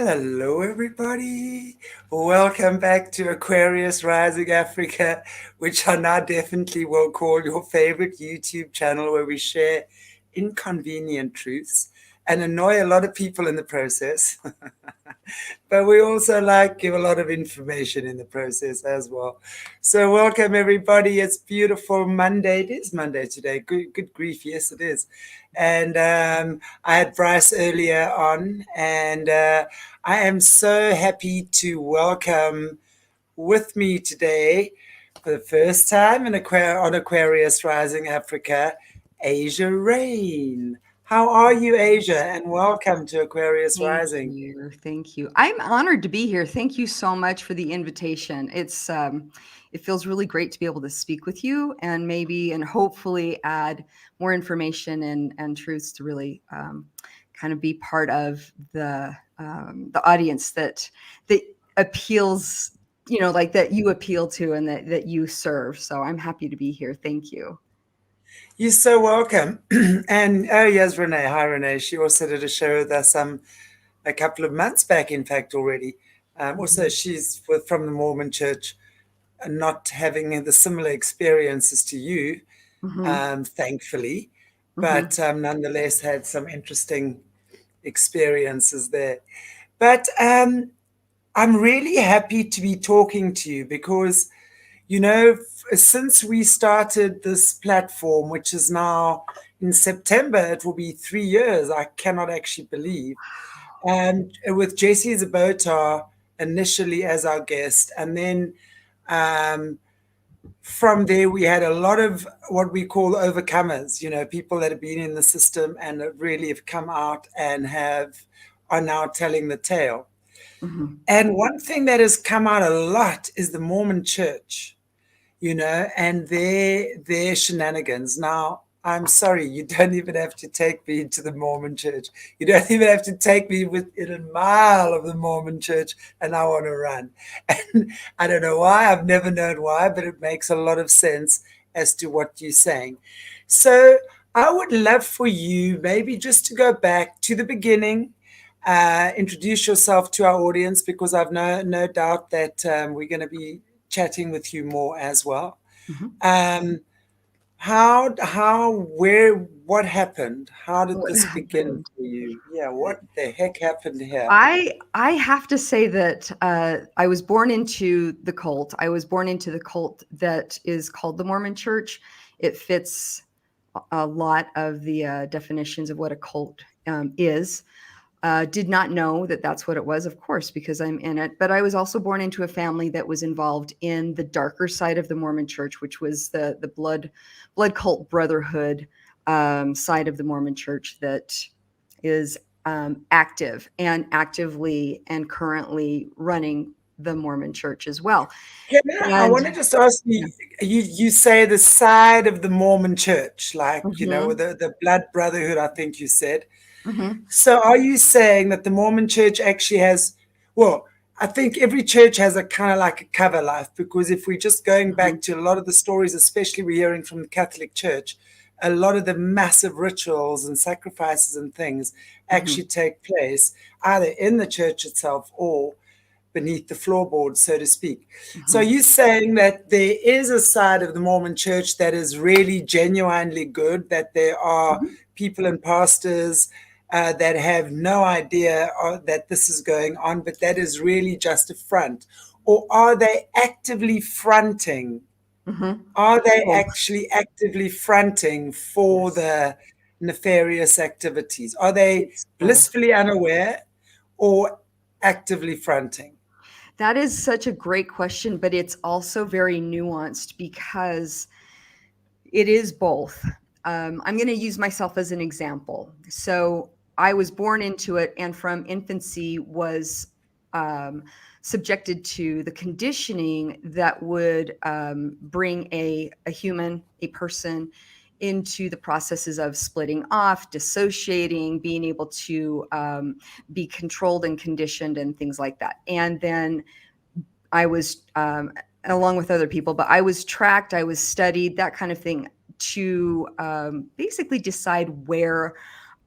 Hello, everybody. Welcome back to Aquarius Rising Africa, which I now definitely will call your favorite YouTube channel where we share inconvenient truths and annoy a lot of people in the process. But we also give a lot of information in the process as well. So welcome everybody. It's beautiful Monday. It is Monday today. Good grief. Yes, it is. And I had Bryce earlier on, and I am so happy to welcome with me today for the first time on Aquarius Rising Africa, Asia Raine. How are you, Asia? And welcome to Aquarius Thank Rising. you. Thank you. I'm honored to be here. Thank you so much for the invitation. It feels really great to be able to speak with you and maybe and hopefully add more information and truths to really kind of be part of the audience that appeals, like that you appeal to and that you serve. So I'm happy to be here. Thank you. You're so welcome. And oh yes, Renee. Hi, Renee. She also did a show with us a couple of months back, in fact, already. Also, Mhm. she's from the Mormon Church, not having the similar experiences to you, Mhm. thankfully, Mhm. but nonetheless had some interesting experiences there. But I'm really happy to be talking to you because, since we started this platform, which is now in September, it will be 3 years. I cannot actually believe. And with Jesse Zabota initially as our guest, and then um, from there we had a lot of what we call overcomers. People that have been in the system and that really have come out and are now telling the tale. Mhm. And one thing that has come out a lot is the Mormon Church, and their shenanigans. Now, I'm sorry, you don't even have to take me to the Mormon Church. You don't even have to take me within a mile of the Mormon Church, and I want to run. And I don't know why. I've never known why, but it makes a lot of sense as to what you're saying. So I would love for you maybe just to go back to the beginning, introduce yourself to our audience because I've no doubt that we're going to be chatting with you more as well. Mhm. Um, what happened? How did What this begin happened? for you? Yeah, what the heck happened here? I have to say that I was born into the cult. I was born into the cult that is called the Mormon Church. It fits a lot of the definitions of what a cult is. Did not know that that's what it was, of course, because I'm in it. But I was also born into a family that was involved in the darker side of the Mormon Church, which was the blood cult brotherhood side of the Mormon Church that is active and actively and currently running the Mormon Church as well. I And want to just ask yeah. you, you say the side of the Mormon church, with Hmm. the blood brotherhood, I think you said. Hmm. So are you saying that the Mormon church actually has, well, I think every church has a kind of like a cover life because if we're just going Hmm. back to a lot of the stories, especially we're hearing from the Catholic Church, a lot of the massive rituals and sacrifices and things actually Hmm. take place either in the church itself or beneath the floorboard, so to speak. So are Hmm. you saying that there is a side of the Mormon church that is really genuinely good, that there are Hmm. people and pastors that have no idea that this is going on, but that is really just a front? Or are they actively fronting? Hmm. Are they Both. actually actively fronting for Yes. the nefarious activities? Are they It's both. blissfully unaware or actively fronting? That is such a great question, but it's also very nuanced because it is both. I'm going to use myself as an example. So I was born into it, and from infancy was um, subjected to the conditioning that would bring a human, a person, into the processes of splitting off, dissociating, being able to be controlled and conditioned, and things like that. And then I was, along with other people, but I was tracked, I was studied, that kind of thing, to basically decide where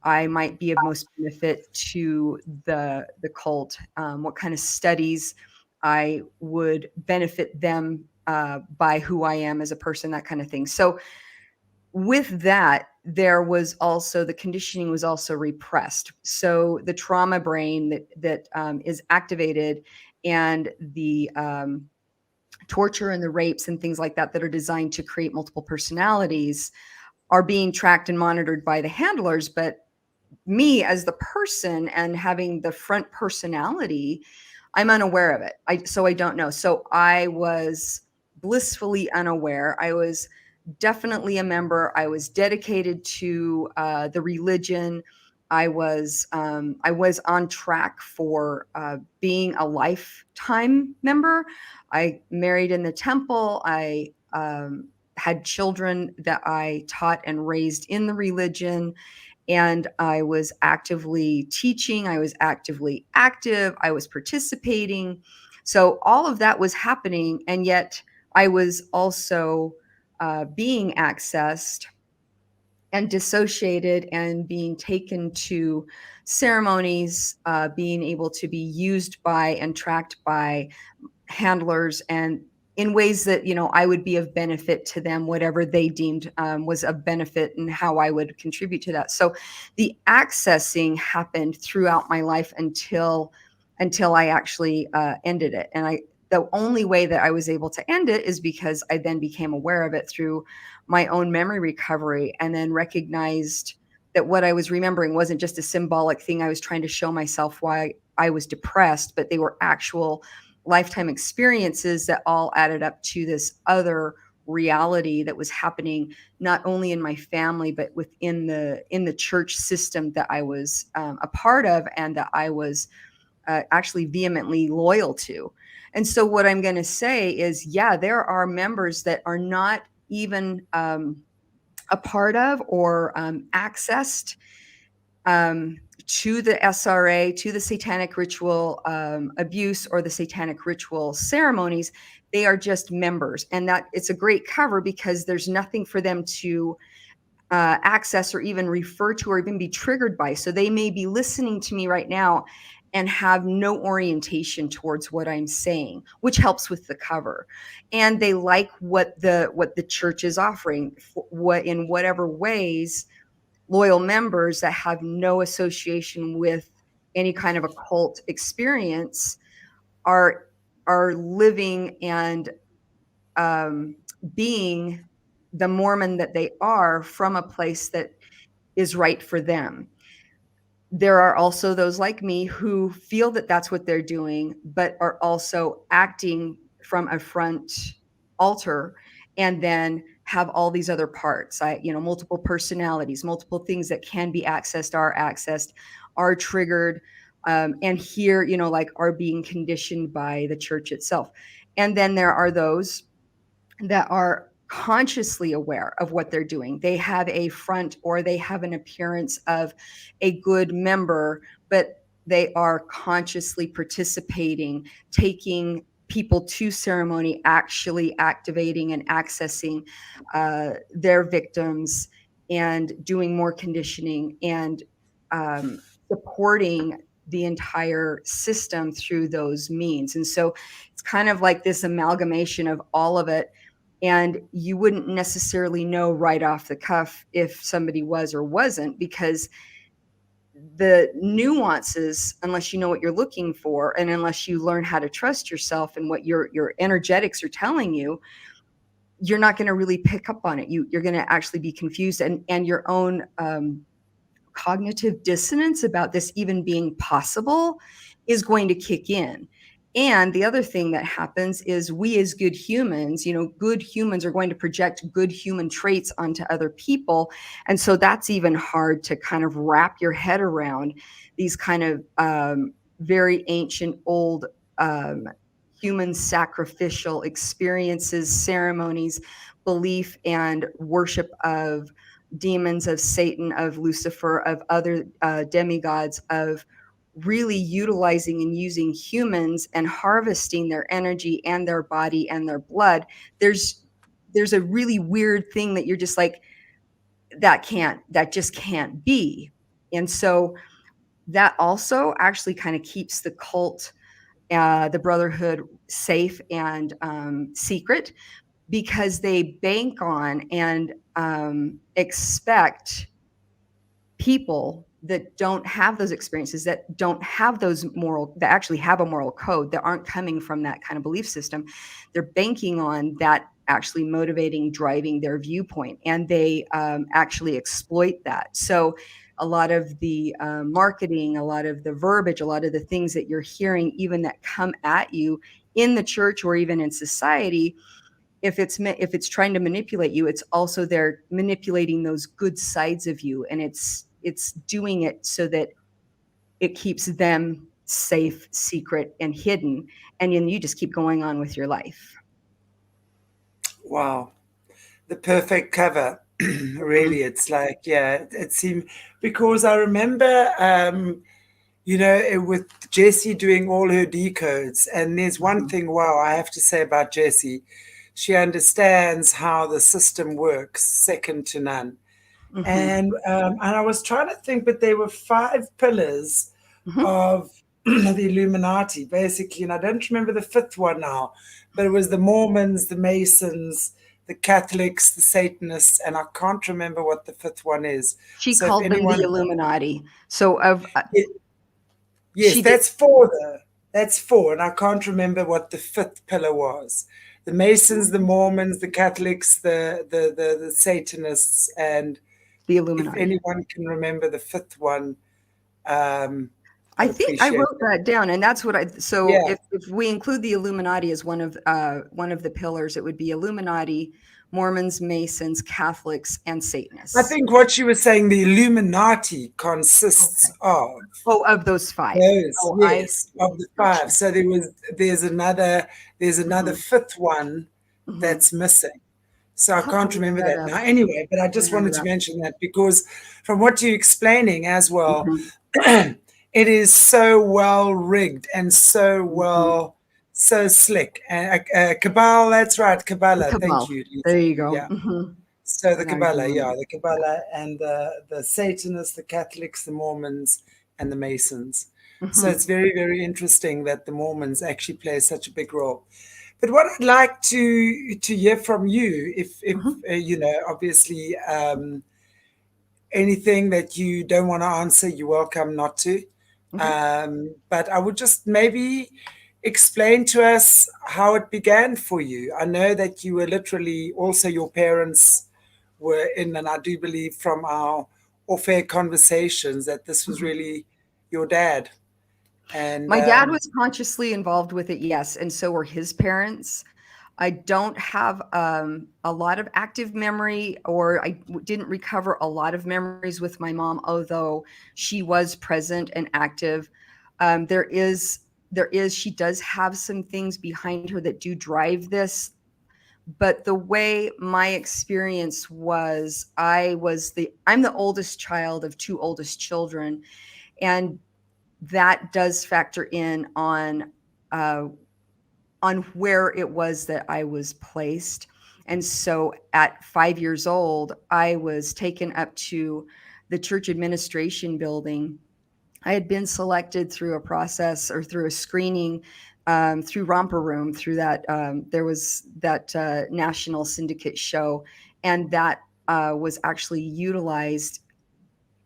I might be of most benefit to the cult, what kind of studies I would benefit them by who I am as a person, that kind of thing. So with that, there was also the conditioning was also repressed. So the trauma brain that is activated, and the torture and the rapes and things like that that are designed to create multiple personalities are being tracked and monitored by the handlers. But me as the person and having the front personality, I'm unaware of it. So I don't know. So I was blissfully unaware. I was definitely a member. I was dedicated to the religion. I was on track for being a lifetime member. I married in the temple. I had children that I taught and raised in the religion, and I was actively teaching. I was actively active. I was participating. So all of that was happening, and yet I was also being accessed and dissociated and being taken to ceremonies, being able to be used by and tracked by handlers, and in ways that I would be of benefit to them, whatever they deemed was of benefit, and how I would contribute to that. So the accessing happened throughout my life until I actually ended it. And the only way that I was able to end it is because I then became aware of it through my own memory recovery, and then recognized that what I was remembering wasn't just a symbolic thing I was trying to show myself why I was depressed, but they were actual lifetime experiences that all added up to this other reality that was happening not only in my family but within the church system that I was a part of, and that I was actually vehemently loyal to. And so what I'm going to say is, yeah, there are members that are not even a part of or accessed to the SRA, to the satanic ritual abuse or the satanic ritual ceremonies. They are just members, and that it's a great cover because there's nothing for them to access or even refer to or even be triggered by. So they may be listening to me right now and have no orientation towards what I'm saying, which helps with the cover. And they like what the church is offering, what in whatever ways loyal members that have no association with any kind of occult experience are living and being the Mormon that they are from a place that is right for them. There are also those like me who feel that that's what they're doing, but are also acting from a front altar, and then have all these other parts. Multiple personalities, multiple things that can be accessed, are triggered, and here, like, are being conditioned by the church itself. And then there are those that are consciously aware of what they're doing. They have a front, or they have an appearance of a good member, but they are consciously participating, taking people to ceremony, actually activating and accessing their victims, and doing more conditioning, and supporting the entire system through those means. And so it's kind of like this amalgamation of all of it, and you wouldn't necessarily know right off the cuff if somebody was or wasn't, because the nuances, unless you know what you're looking for, and unless you learn how to trust yourself and what your energetics are telling you, you're not going to really pick up on it. You're going to actually be confused, and your own cognitive dissonance about this even being possible is going to kick in. And the other thing that happens is, we as good humans, good humans are going to project good human traits onto other people. And so that's even hard to kind of wrap your head around, these kind of very ancient, old human sacrificial experiences, ceremonies, belief and worship of demons, of Satan, of Lucifer, of other demigods, of really utilizing and using humans and harvesting their energy and their body and their blood. There's a really weird thing that you're just like, that just can't be. And so that also actually kind of keeps the cult, the brotherhood safe and secret, because they bank on and expect people that don't have those experiences, that don't have those moral, that actually have a moral code, that aren't coming from that kind of belief system. They're banking on that actually motivating, driving their viewpoint, and they actually exploit that. So a lot of the marketing, a lot of the verbiage, a lot of the things that you're hearing, even that come at you in the church or even in society, if it's trying to manipulate you, it's also they're manipulating those good sides of you, and it's doing it so that it keeps them safe, secret, and hidden, and then you just keep going on with your life. Wow. The perfect cover. Really, it's like, yeah, it seemed, because I remember, with Jessie doing all her decodes. And there's one Mhm. thing, wow, I have to say about Jessie. She understands how the system works, second to none. Mhm. And I was trying to think, but there were five pillars Mhm. of the Illuminati, basically, and I don't remember the fifth one now, but it was the Mormons, the Masons, the Catholics, the Satanists, and I can't remember what the fifth one is. She So if called them the anyone, Illuminati. So of yes, she did. that's four though. That's four, and I can't remember what the fifth pillar was. The Masons, the Mormons, the Catholics, the Satanists, and The if Illuminati. anyone can remember the fifth one, um, I I'd think I appreciate wrote it. that down, and that's what I. So Yeah, if we include the Illuminati as one of the pillars, it would be Illuminati, Mormons, Masons, Catholics, and I Satanists. think what you were saying, the Illuminati consists Okay. of Oh, of those five. those, Oh, I yes, of the got five. you. So there's another Hmm. fifth one Hmm. that's missing. So I I'll have to can't look remember that that up. now. Anyway, but I I just remember wanted to that. mention that because from what you're explaining as well, Hmm. it is so well rigged and Hmm. so slick. And Kabbalah, that's right, The Kabbalah. Thank cabal. you, There Lisa. you go. Yeah. Hmm. So the And I do Kabbalah, remember yeah, that. the Yeah. Kabbalah and the Satanists, the Catholics, the Mormons, and the Masons. So Hmm. it's very, very interesting that the Mormons actually play such a big role. But what I'd like to hear from you, if Hmm. obviously, anything that you don't want to answer, you're welcome not to. Okay. But I would just maybe explain to us how it began for you. I know that you were literally also your parents were in, and I do believe from our off-air conversations that this was Mhm. really your dad. And My dad was consciously involved with it, yes, and so were his parents. I don't have a lot of active memory, or didn't recover a lot of memories with my mom, although she was present and active. There is, she does have some things behind her that do drive this. But the way my experience was, I'm the oldest child of two oldest children, and that does factor in uh, on where it was that I was placed. And so at 5 years old, I was taken up to the church administration building. I had been selected through a process or through a screening, through Romper Room, through that. There was that national syndicate show, and that was actually utilized.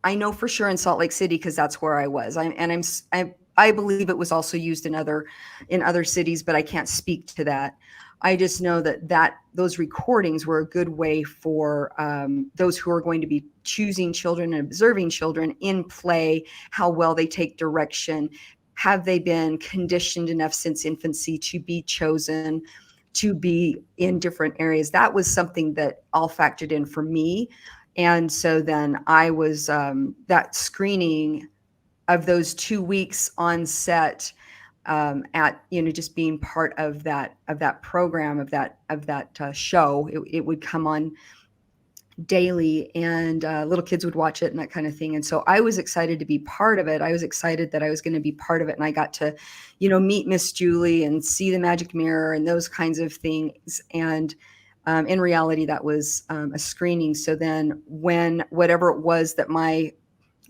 I know for sure in Salt Lake City because that's where I was. I believe it was also used in other cities, but I can't speak to that. I just know that those recordings were a good way for those who are going to be choosing children and observing children in play, how well they take direction. Have they been conditioned enough since infancy to be chosen, to be in different areas? That was something that all factored in for me. And so then I was that screening of those 2 weeks on set, at just being part of that program, of that show. It would come on daily, and little kids would watch it and that kind of thing. And so I was excited to be part of it. I was excited that I was going to be part of it, and I got to meet Miss Julie and see the magic mirror and those kinds of things. And in reality, that was a screening. So then when whatever it was that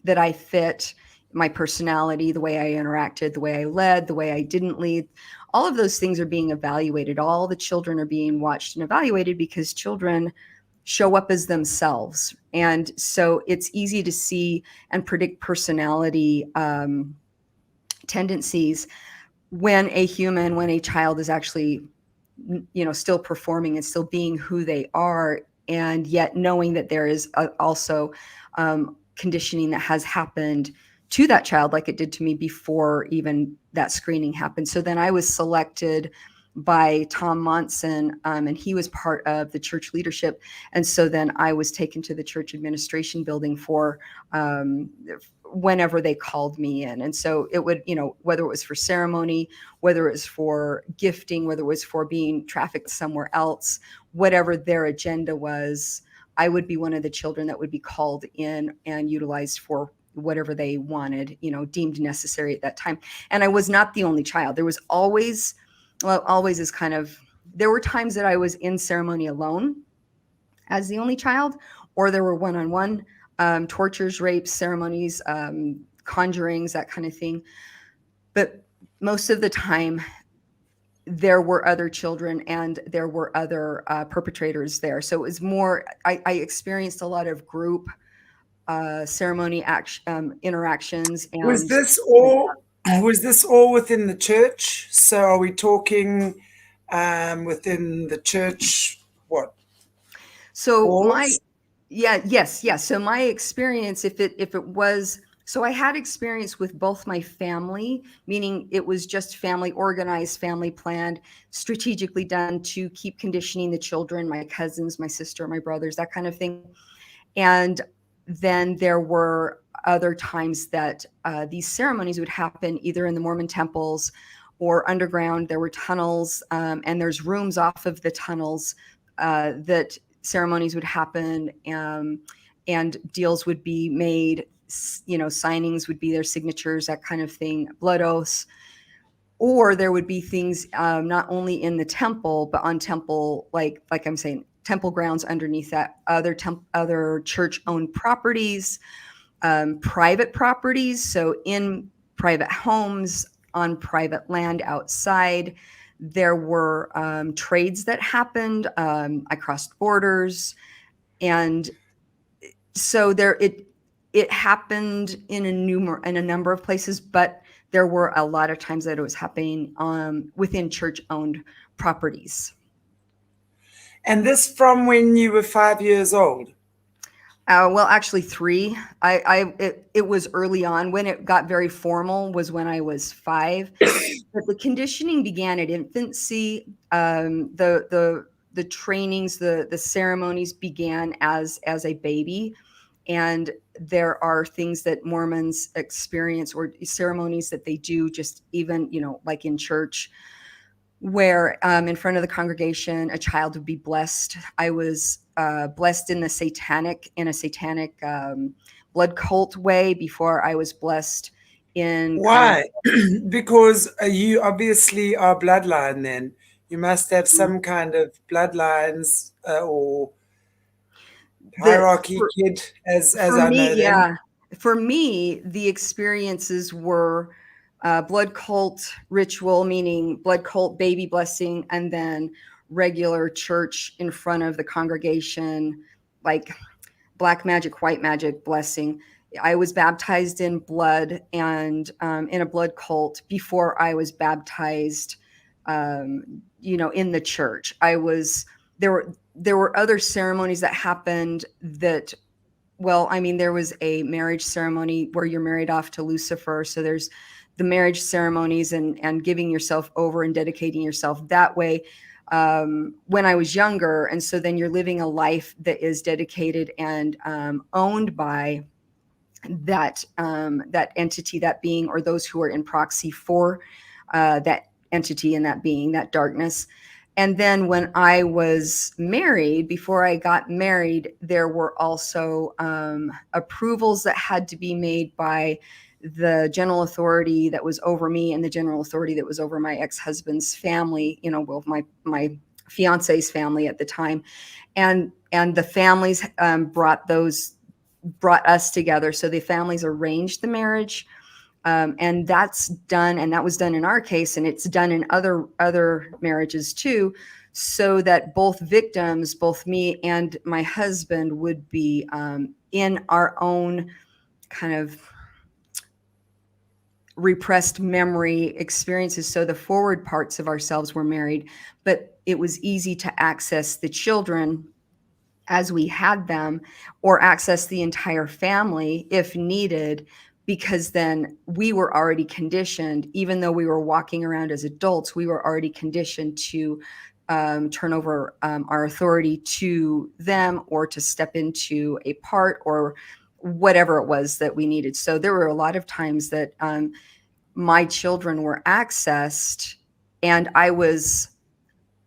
that I fit, my personality, the way I interacted, the way I led, the way I didn't lead. All of those things are being evaluated. All the children are being watched and evaluated because children show up as themselves. And so it's easy to see and predict personality tendencies when a child is actually, still performing and still being who they are, and yet knowing that there is also conditioning that has happened to that child, like it did to me before even that screening happened. So then I was selected by Tom Monson, and he was part of the church leadership. And so then I was taken to the church administration building for whenever they called me in. And so it would, whether it was for ceremony, whether it was for gifting, whether it was for being trafficked somewhere else, whatever their agenda was, I would be one of the children that would be called in and utilized for whatever they wanted, deemed necessary at that time. And I was not the only child. There was always is kind of, there were times that I was in ceremony alone as the only child, or there were one-on-one tortures, rapes, ceremonies, conjurings, that kind of thing. But most of the time, there were other children and there were other perpetrators there. So it was more, I experienced a lot of group ceremony interactions. And was this all within the church? So are we talking within the church, what? So yes. So my experience, if it was, so I had experience with both my family, meaning it was just family organized, family planned, strategically done to keep conditioning the children, my cousins, my sister, my brothers, that kind of thing. And then there were other times that these ceremonies would happen either in the Mormon temples or underground. There were tunnels, and there's rooms off of the tunnels that ceremonies would happen, and deals would be made, signings would be their signatures, that kind of thing, blood oaths. Or there would be things not only in the temple, but on temple, like I'm saying, temple grounds underneath that, other church-owned properties, private properties. So in private homes, on private land outside, there were trades that happened. I crossed borders, and so it happened in a number of places, but there were a lot of times that it was happening within church-owned properties. And this from when you were 5 years old? Well, actually 3. It was early on. When it got very formal was when I was 5. But the conditioning began at infancy. The trainings, the ceremonies began as a baby. And there are things that Mormons experience, or ceremonies that they do, just even, like in church, where in front of the congregation, a child would be blessed. I was blessed in a satanic blood cult way before I was blessed in. Why? Because you obviously are bloodline then. You must have some kind of bloodlines or hierarchy, kid, as I know them. Yeah. For me, the experiences were blood cult ritual, meaning blood cult baby blessing, and then regular church in front of the congregation, like black magic, white magic blessing. I was baptized in blood and in a blood cult before I was baptized, in the church. There were other ceremonies that happened that, there was a marriage ceremony where you're married off to Lucifer. So there's the marriage ceremonies and giving yourself over and dedicating yourself that way when I was younger. And so then you're living a life that is dedicated and owned by that entity, that being, or those who are in proxy for that entity and that being, that darkness. And then when I was married, before I got married, there were also approvals that had to be made by the general authority that was over me and the general authority that was over my ex-husband's family, my fiance's family at the time. And the families brought those brought us together. So the families arranged the marriage. And that's done, and that was done in our case, and it's done in other marriages too, so that both victims, both me and my husband, would be in our own kind of repressed memory experiences. So the forward parts of ourselves were married, but it was easy to access the children as we had them, or access the entire family if needed, because then we were already conditioned. Even though we were walking around as adults, we were already conditioned to turn over our authority to them, or to step into a part, or whatever it was that we needed. So there were a lot of times that my children were accessed, and I was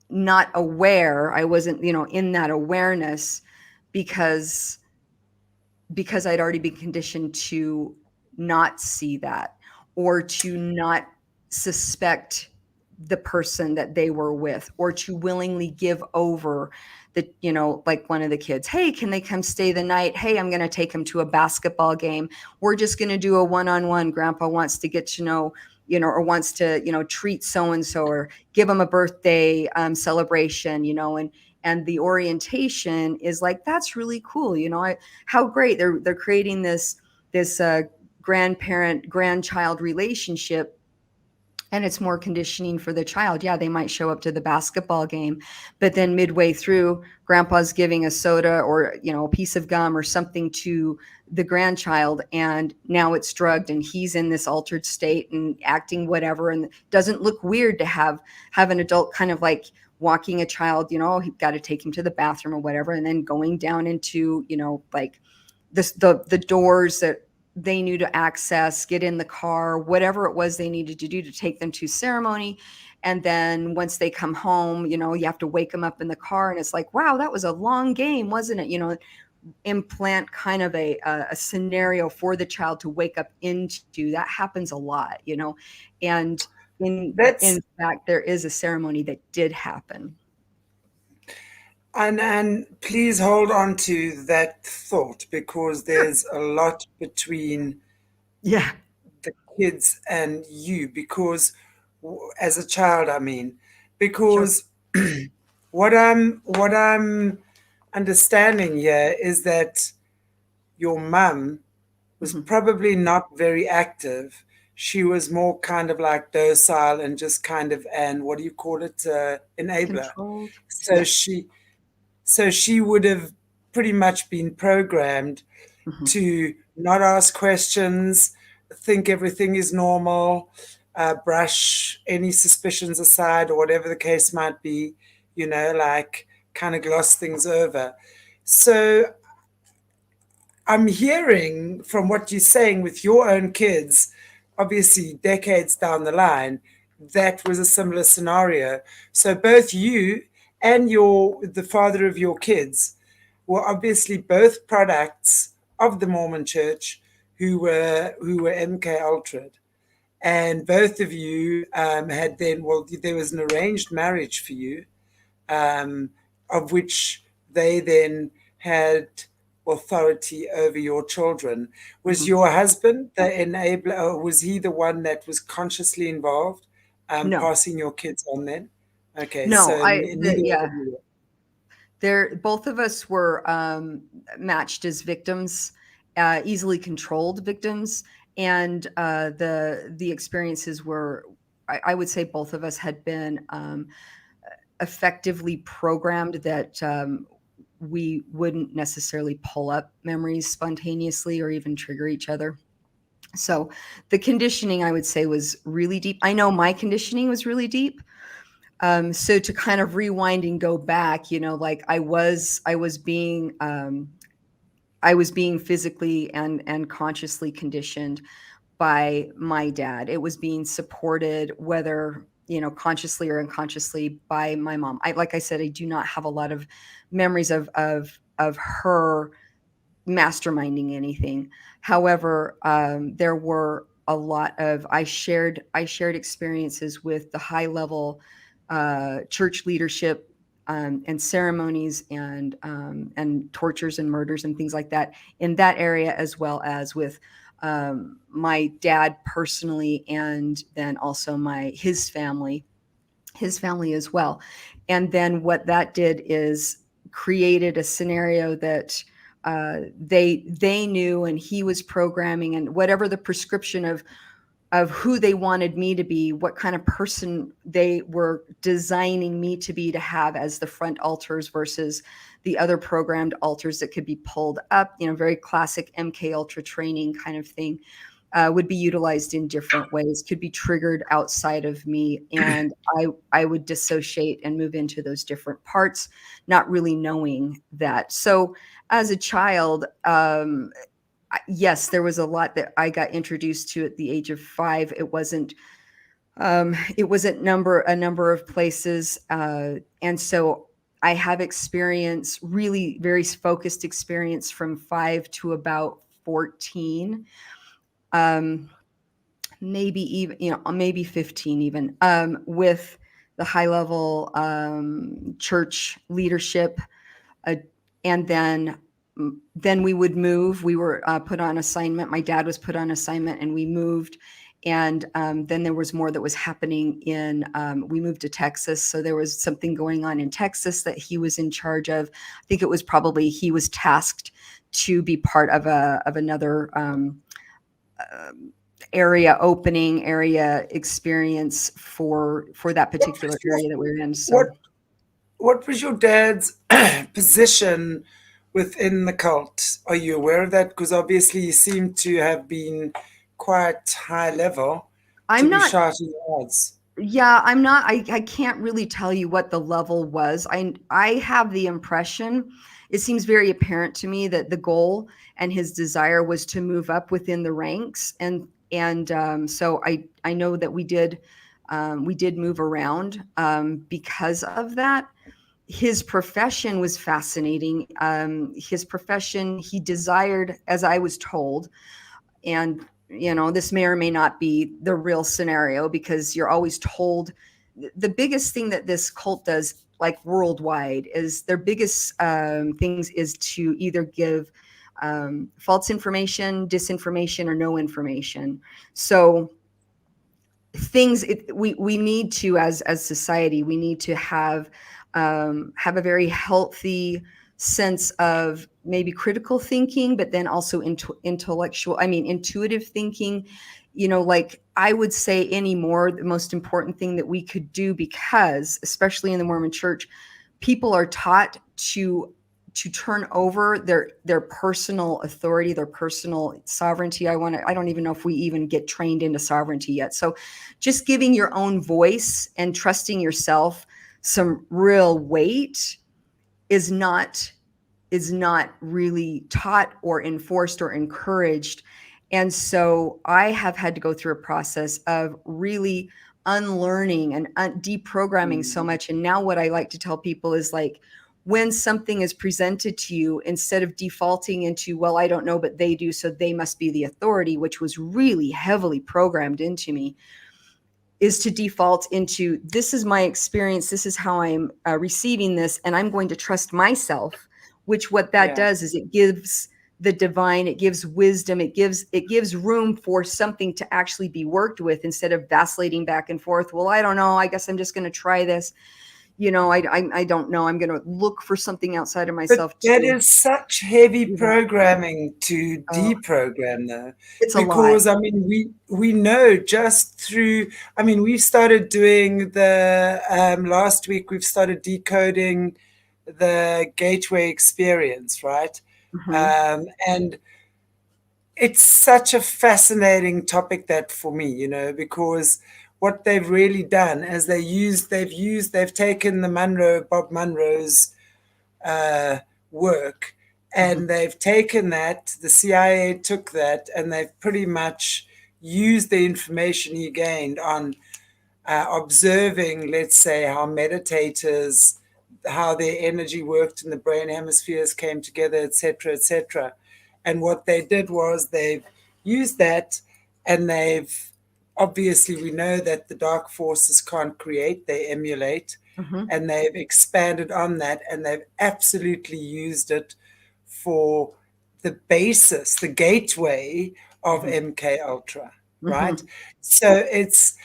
not aware. I wasn't, in that awareness, because I'd already been conditioned to not see that, or to not suspect the person that they were with, or to willingly give over the, like one of the kids, hey, can they come stay the night? Hey, I'm going to take them to a basketball game. We're just going to do a one-on-one. Grandpa wants to get to know, or wants to, treat so-and-so, or give them a birthday celebration, and the orientation is like, that's really cool. How great. They're creating this grandparent grandchild relationship, and it's more conditioning for the child. Yeah, they might show up to the basketball game, but then midway through, grandpa's giving a soda, or a piece of gum or something to the grandchild, and now it's drugged, and he's in this altered state and acting whatever, and doesn't look weird to have an adult kind of like walking a child, you've got to take him to the bathroom or whatever, and then going down into, like the doors that they knew to access, get in the car, whatever it was they needed to do to take them to ceremony. And then once they come home, you have to wake them up in the car, and it's like, wow, that was a long game, wasn't it? Implant kind of a scenario for the child to wake up into. That happens a lot, and in That's fact, there is a ceremony that did happen. and please hold on to that thought, because Sure. there's a lot between Yeah. the kids and you, because as a child, I mean, Sure. because what I'm understanding here is that your mum was Hmm. probably not very active. She was more kind of like docile and just kind of, and what do you call it, enabler. Controlled. So Yeah. she would have pretty much been programmed Hmm. to not ask questions, think everything is normal, brush any suspicions aside, or whatever the case might be, like kind of gloss things over. So I'm hearing from what you're saying with your own kids, obviously decades down the line, that was a similar scenario. So both you and the father of your kids were obviously both products of the Mormon Church, who were MK Ultra'd, and both of you had then, well, there was an arranged marriage for you, um, of which they then had authority over your children. Was Hmm. your husband the enabler, or was he the one that was consciously involved, No, passing your kids on then? Okay, no, so neither one yeah, of you. both of us were matched as victims, easily controlled victims, and the experiences were, I would say, both of us had been effectively programmed that we wouldn't necessarily pull up memories spontaneously or even trigger each other. So the conditioning, I would say, was really deep. I know my conditioning was really deep. So to kind of rewind and go back, like I was being physically and consciously conditioned by my dad. It was being supported, whether consciously or unconsciously, by my mom. Like I said, I do not have a lot of memories of her masterminding anything. However, there were a lot of I shared experiences with the high level church leadership and ceremonies and tortures and murders and things like that in that area, as well as with my dad personally, and then also his family as well. And then what that did is created a scenario that they knew, and he was programming, and whatever the prescription of who they wanted me to be, what kind of person they were designing me to be, to have as the front altars versus the other programmed altars that could be pulled up, very classic MK Ultra training kind of thing, would be utilized in different ways, could be triggered outside of me. And I would dissociate and move into those different parts, not really knowing that. So as a child, yes, there was a lot that I got introduced to at the age of 5. It wasn't a number of places, and so I have experience, really very focused experience, from 5 to about 14, maybe even maybe 15 even, with the high level church leadership, uh, and then we would move. We were put on assignment. My dad was put on assignment, and we moved. And then there was more that was happening we moved to Texas. So there was something going on in Texas that he was in charge of. I think it was probably he was tasked to be part of another area experience for that particular area that we were in. So what was your dad's position within the cult? Are you aware of that? Because obviously you seem to have been quite high level to I'm be not shouting odds. Yeah, I'm not. I can't really tell you what the level was. I have the impression, it seems very apparent to me, that the goal and his desire was to move up within the ranks, and so I know that we did move around because of that. His profession was fascinating. His profession, he desired, as I was told, and this may or may not be the real scenario, because you're always told. The biggest thing that this cult does, like worldwide, is their biggest things is to either give false information, disinformation, or no information. So we need to, as society, we need to have a very healthy sense of maybe critical thinking, but then also intuitive thinking. Like I would say anymore, the most important thing that we could do, because especially in the Mormon church, people are taught to turn over their personal authority, their personal sovereignty. I don't even know if we even get trained into sovereignty yet. So just giving your own voice and trusting yourself some real weight is not really taught or enforced or encouraged. And so I have had to go through a process of really unlearning and deprogramming so much. And now what I like to tell people is, like, when something is presented to you, instead of defaulting into, well, I don't know, but they do, so they must be the authority, which was really heavily programmed into me, is to default into, this is my experience, this is how I'm receiving this, and I'm going to trust myself. Which what that Yeah. does is it gives the divine, it gives wisdom, it gives room for something to actually be worked with, instead of vacillating back and forth. Well, I don't know, I guess I'm just going to try this. I don't know, I'm going to look for something outside of But myself that to is such heavy do that. programming to Oh, deprogram, though, it's a lot. because I mean, we know just through. I mean, we've started doing the last week. We've started decoding the gateway experience, right? Mhm. And it's such a fascinating topic, that for me, because what they've really done is they've taken the Bob Munro's uh, work, Mhm. and they've taken that, the CIA took that, and they've pretty much used the information he gained on observing, let's say, how meditators, how their energy worked in the brain hemispheres came together, etc., etc. And what they did was they've used that, and they've obviously, we know that the dark forces can't create, they emulate. Mhm. and they've expanded on that, and they've absolutely used it for the basis, the gateway of Mhm. MK Ultra, right? Mhm. So it's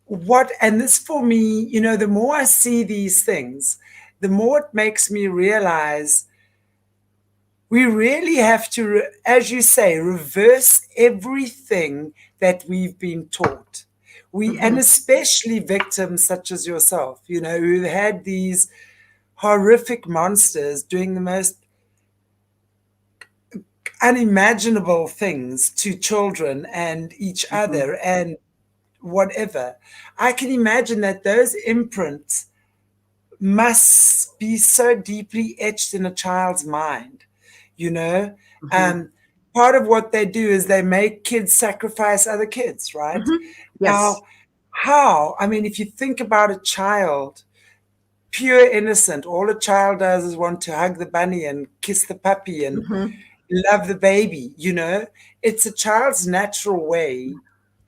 what, and this for me, the more I see these things, the more it makes me realize we really have to, as you say, reverse everything that we've been taught. And Mhm. especially victims such as yourself, who had these horrific monsters doing the most unimaginable things to children and each Mhm. other and whatever. I can imagine that those imprints must be so deeply etched in a child's mind, you know? Mhm. Um, Part of what they do is they make kids sacrifice other kids, right? Mhm. Yes. Now, how? I mean, if you think about a child, pure innocent, all a child does is want to hug the bunny and kiss the puppy and Mhm. love the baby. It's a child's natural way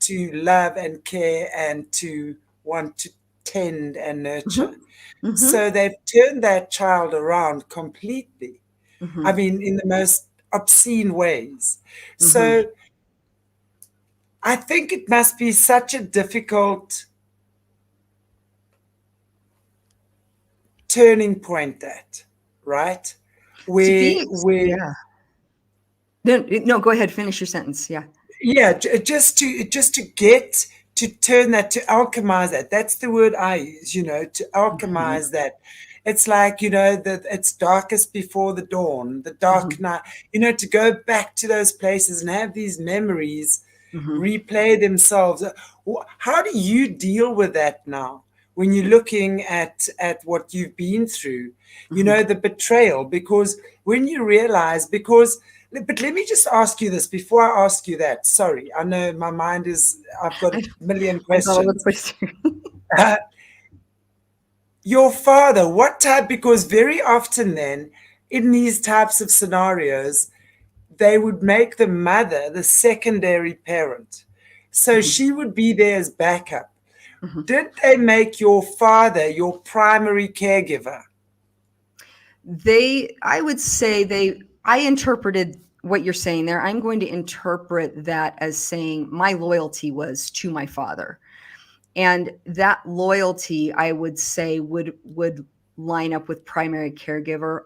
to love and care and to want to tend and nurture. Mhm. Mhm. So they've turned that child around completely. I Mhm. mean, in the most obscene ways. Mhm. So I think it must be such a difficult turning point, that, right? To Where, be where, yeah. No, no, go ahead, finish your sentence, yeah. yeah, just to get to turn that, to alchemize that. That's the word I use, to Mhm. alchemize that. It's like, that it's darkest before the dawn, the dark Mhm. night, to go back to those places and have these memories Mhm. replay themselves. How do you deal with that now when you're looking at what you've been through? Mhm. The betrayal, because when you realize, because but let me just ask you this before I ask you that. Sorry, I know my mind is, I've got a I million I'm all over the questions. place too. Uh, your father, what type? Because very often, then, in these types of scenarios, they would make the mother the secondary parent. So Mhm. she would be there as backup. Mhm. Did they make your father your primary caregiver? I would say I interpreted what you're saying there. I'm going to interpret that as saying my loyalty was to my father. And that loyalty, I would say, would line up with primary caregiver.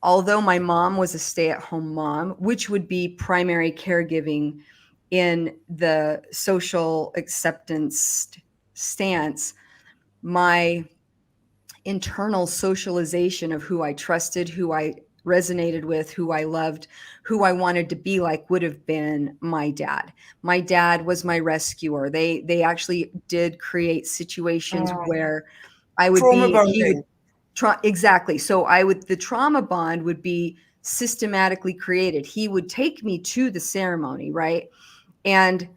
Although my mom was a stay-at-home mom, which would be primary caregiving in the social acceptance stance, my internal socialization of who I trusted, who I resonated with, who I loved, who I wanted to be like would have been my dad. My dad was my rescuer. They actually did create situations Oh, where I would trauma be he would bonding. exactly. So I would the trauma bond would be systematically created. He would take me to the ceremony, right? And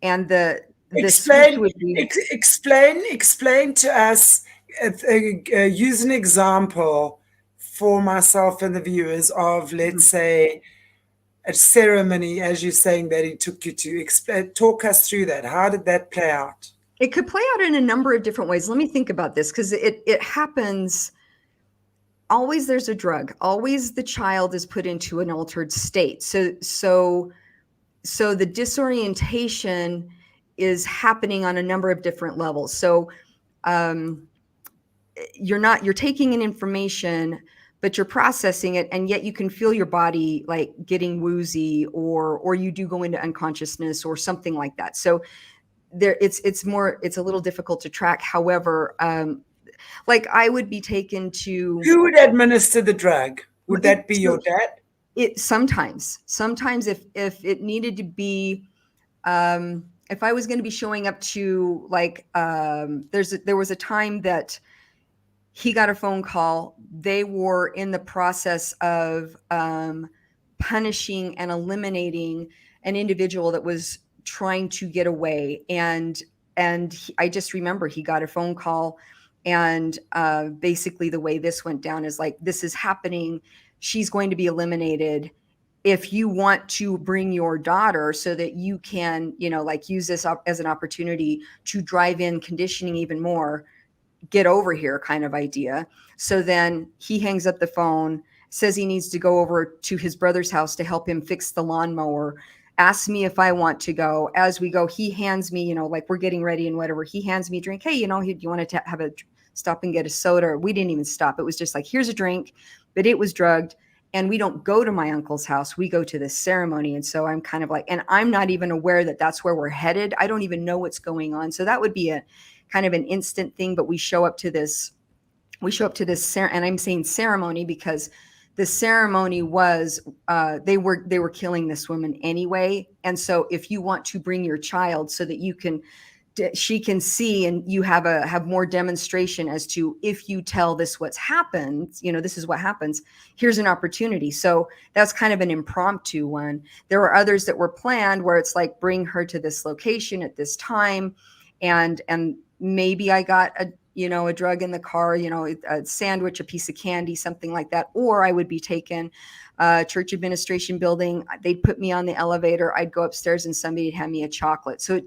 the switch Explain, would be explain to us. Use an example for myself and the viewers of, let's say, a ceremony, as you're saying that he took you to. Explain, talk us through that. How did that play out? it could play out in a number of different ways. Let me think about this because it happens always. There's a drug. Always the child is put into an altered state. So the disorientation is happening on a number of different levels. So um, you're taking in information, but you're processing it, and yet you can feel your body like getting woozy, or you do go into unconsciousness or something like that. So there it's a little difficult to track. However, like I would be taken to Who would administer the drug? Would it that be so your dad? it sometimes if it needed to be if I was going to be showing up to like there was a time that he got a phone call. They were in the process of punishing and eliminating an individual that was trying to get away, I just remember he got a phone call, and basically the way this went down is like, this is happening. She's going to be eliminated. If you want to bring your daughter so that you can, like use this as an opportunity to drive in conditioning even more, get over here kind of idea. So then he hangs up the phone, says he needs to go over to his brother's house to help him fix the lawnmower, asks me if I want to go. As we go, he hands me, like we're getting ready and whatever, he hands me a drink. Hey, do you want to have a stop and get a soda? We didn't even stop. It was just like, here's a drink, but it was drugged. And we don't go to my uncle's house. We go to this ceremony. And so I'm kind of like, and I'm not even aware that that's where we're headed. I don't even know what's going on. So that would be a kind of an instant thing. But we show up to this, and I'm saying ceremony because the ceremony was, they were killing this woman anyway. And so if you want to bring your child so that she can see and you have more demonstration as to, if you tell this what's happened, this is what happens, here's an opportunity. So that's kind of an impromptu one. There were others that were planned where it's like, bring her to this location at this time, and maybe I got a drug in the car, a sandwich, a piece of candy, something like that. Or I would be taken church administration building, they'd put me on the elevator, I'd go upstairs and somebody'd hand me a chocolate. So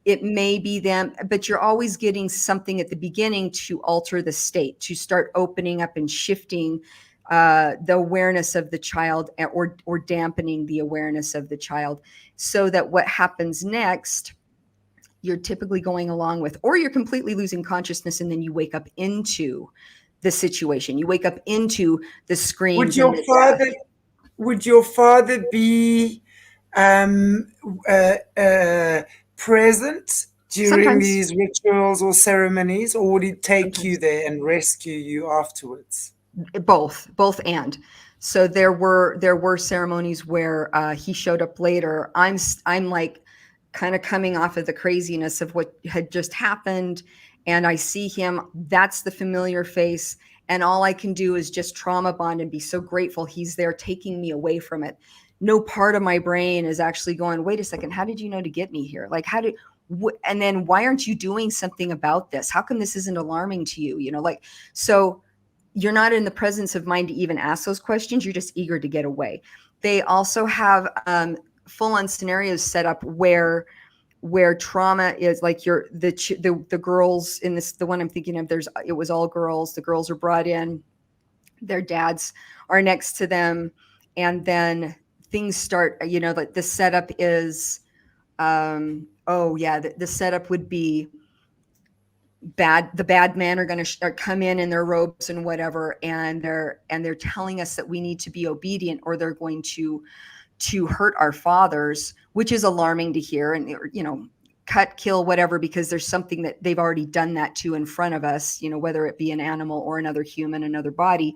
it may be them, but you're always getting something at the beginning to alter the state, to start opening up and shifting the awareness of the child, or dampening the awareness of the child, so that what happens next, you're typically going along with, or you're completely losing consciousness and then you wake up into the situation. You wake up into the screams. Would your father be present during Sometimes. these rituals or ceremonies, or would he take you there and rescue you afterwards? Both. And so there were ceremonies where he showed up later. I'm like kind of coming off of the craziness of what had just happened, and I see him. That's the familiar face, and all I can do is just trauma bond and be so grateful he's there, taking me away from it. No part of my brain is actually going, wait a second, how did you know to get me here? Like, and then why aren't you doing something about this? How come this isn't alarming to you? So you're not in the presence of mind to even ask those questions. You're just eager to get away. They also have full-on scenarios set up where trauma is like the girls in this, the one I'm thinking of, it was all girls. The girls are brought in, their dads are next to them, and then things start, like the setup is, the setup would be the bad men are going to come in their robes and whatever, and they're telling us that we need to be obedient, or they're going to hurt our fathers, which is alarming to hear, and cut, kill, whatever, because there's something that they've already done that to in front of us, whether it be an animal or another human, another body.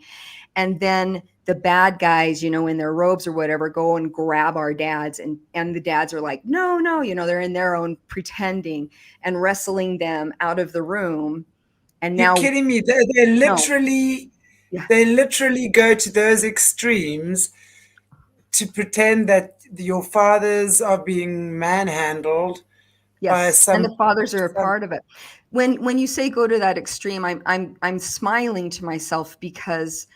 And then the bad guys, in their robes or whatever, go and grab our dads, and the dads are like, no, they're in their own pretending and wrestling them out of the room. And now, you're kidding me? They literally, Yeah. they literally go to those extremes to pretend that your fathers are being manhandled. Yes, and the fathers are a part of it. When you say go to that extreme, I'm smiling to myself, because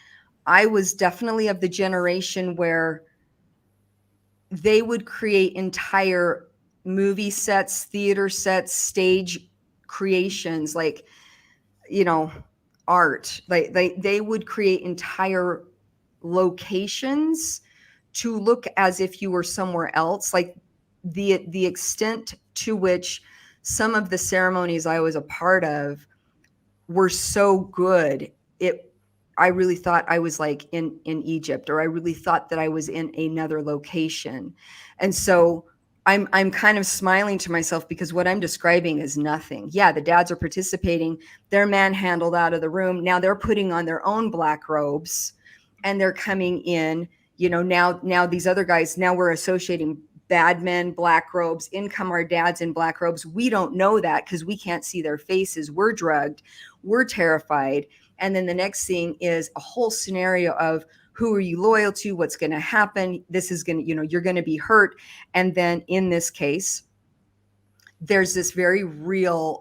I was definitely of the generation where they would create entire movie sets, theater sets, stage creations, like, art. Like they would create entire locations to look as if you were somewhere else. Like the extent to which some of the ceremonies I was a part of were so good, I really thought I was like in Egypt, or I really thought that I was in another location. And so I'm kind of smiling to myself, because what I'm describing is nothing. Yeah, the dads are participating. They're manhandled out of the room. Now they're putting on their own black robes, and they're coming in. Now these other guys, now we're associating bad men, black robes, in come our dads in black robes. We don't know that because we can't see their faces. We're drugged. We're terrified. And then the next thing is a whole scenario of, who are you loyal to? What's going to happen? This is going to, you're going to be hurt. And then in this case, there's this very real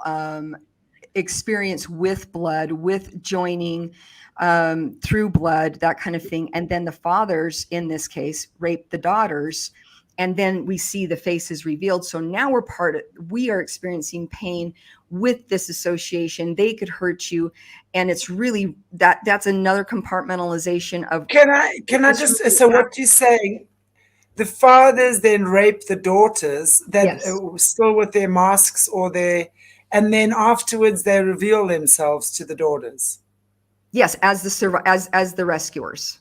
experience with blood, with joining through blood, that kind of thing. And then the fathers, in this case, rape the daughters. And then we see the faces revealed. So now we are experiencing pain with this association, they could hurt you. And it's really that's another compartmentalization of Can I just, so what you're saying, the fathers then rape the daughters that yes. still with their masks or their, and then afterwards they reveal themselves to the daughters. Yes, as the rescuers.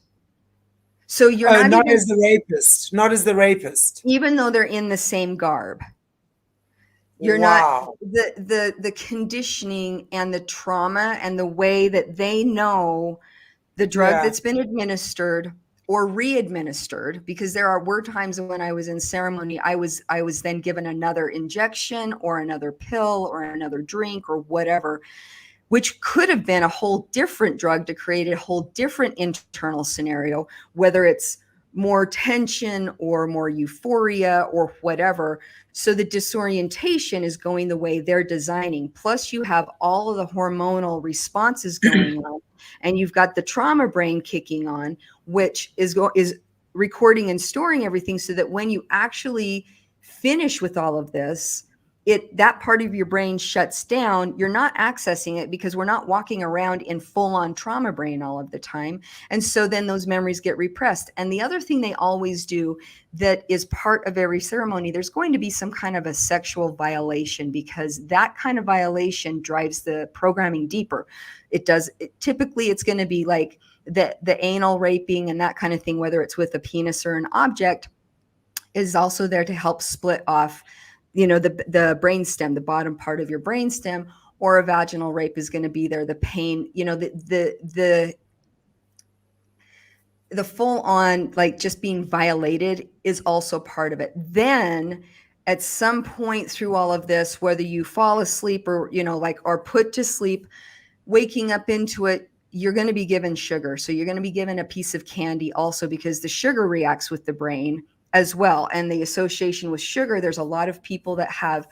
So you're Oh, not not even, as the rapist, not as the rapist. even though they're in the same garb, you're not, Wow. the conditioning and the trauma and the way that they know the drug Yeah. that's been administered or re-administered, because were times when I was in ceremony, I was then given another injection or another pill or another drink or whatever, which could have been a whole different drug to create a whole different internal scenario, whether it's more tension or more euphoria or whatever. So the disorientation is going the way they're designing. Plus, you have all of the hormonal responses going on, and you've got the trauma brain kicking on, which is recording and storing everything, so that when you actually finish with all of this, that part of your brain shuts down. You're not accessing it because we're not walking around in full-on trauma brain all of the time. And so then those memories get repressed. And the other thing they always do that is part of every ceremony, there's going to be some kind of a sexual violation, because that kind of violation drives the programming deeper. Typically it's going to be like the anal raping and that kind of thing, whether it's with a penis or an object, is also there to help split off the brainstem, the bottom part of your brainstem. Or a vaginal rape is going to be there. The pain, the full on, like, just being violated is also part of it. Then at some point through all of this, whether you fall asleep or, or put to sleep, waking up into it, you're going to be given sugar. So you're going to be given a piece of candy also, because the sugar reacts with the brain as well. And the association with sugar, there's a lot of people that have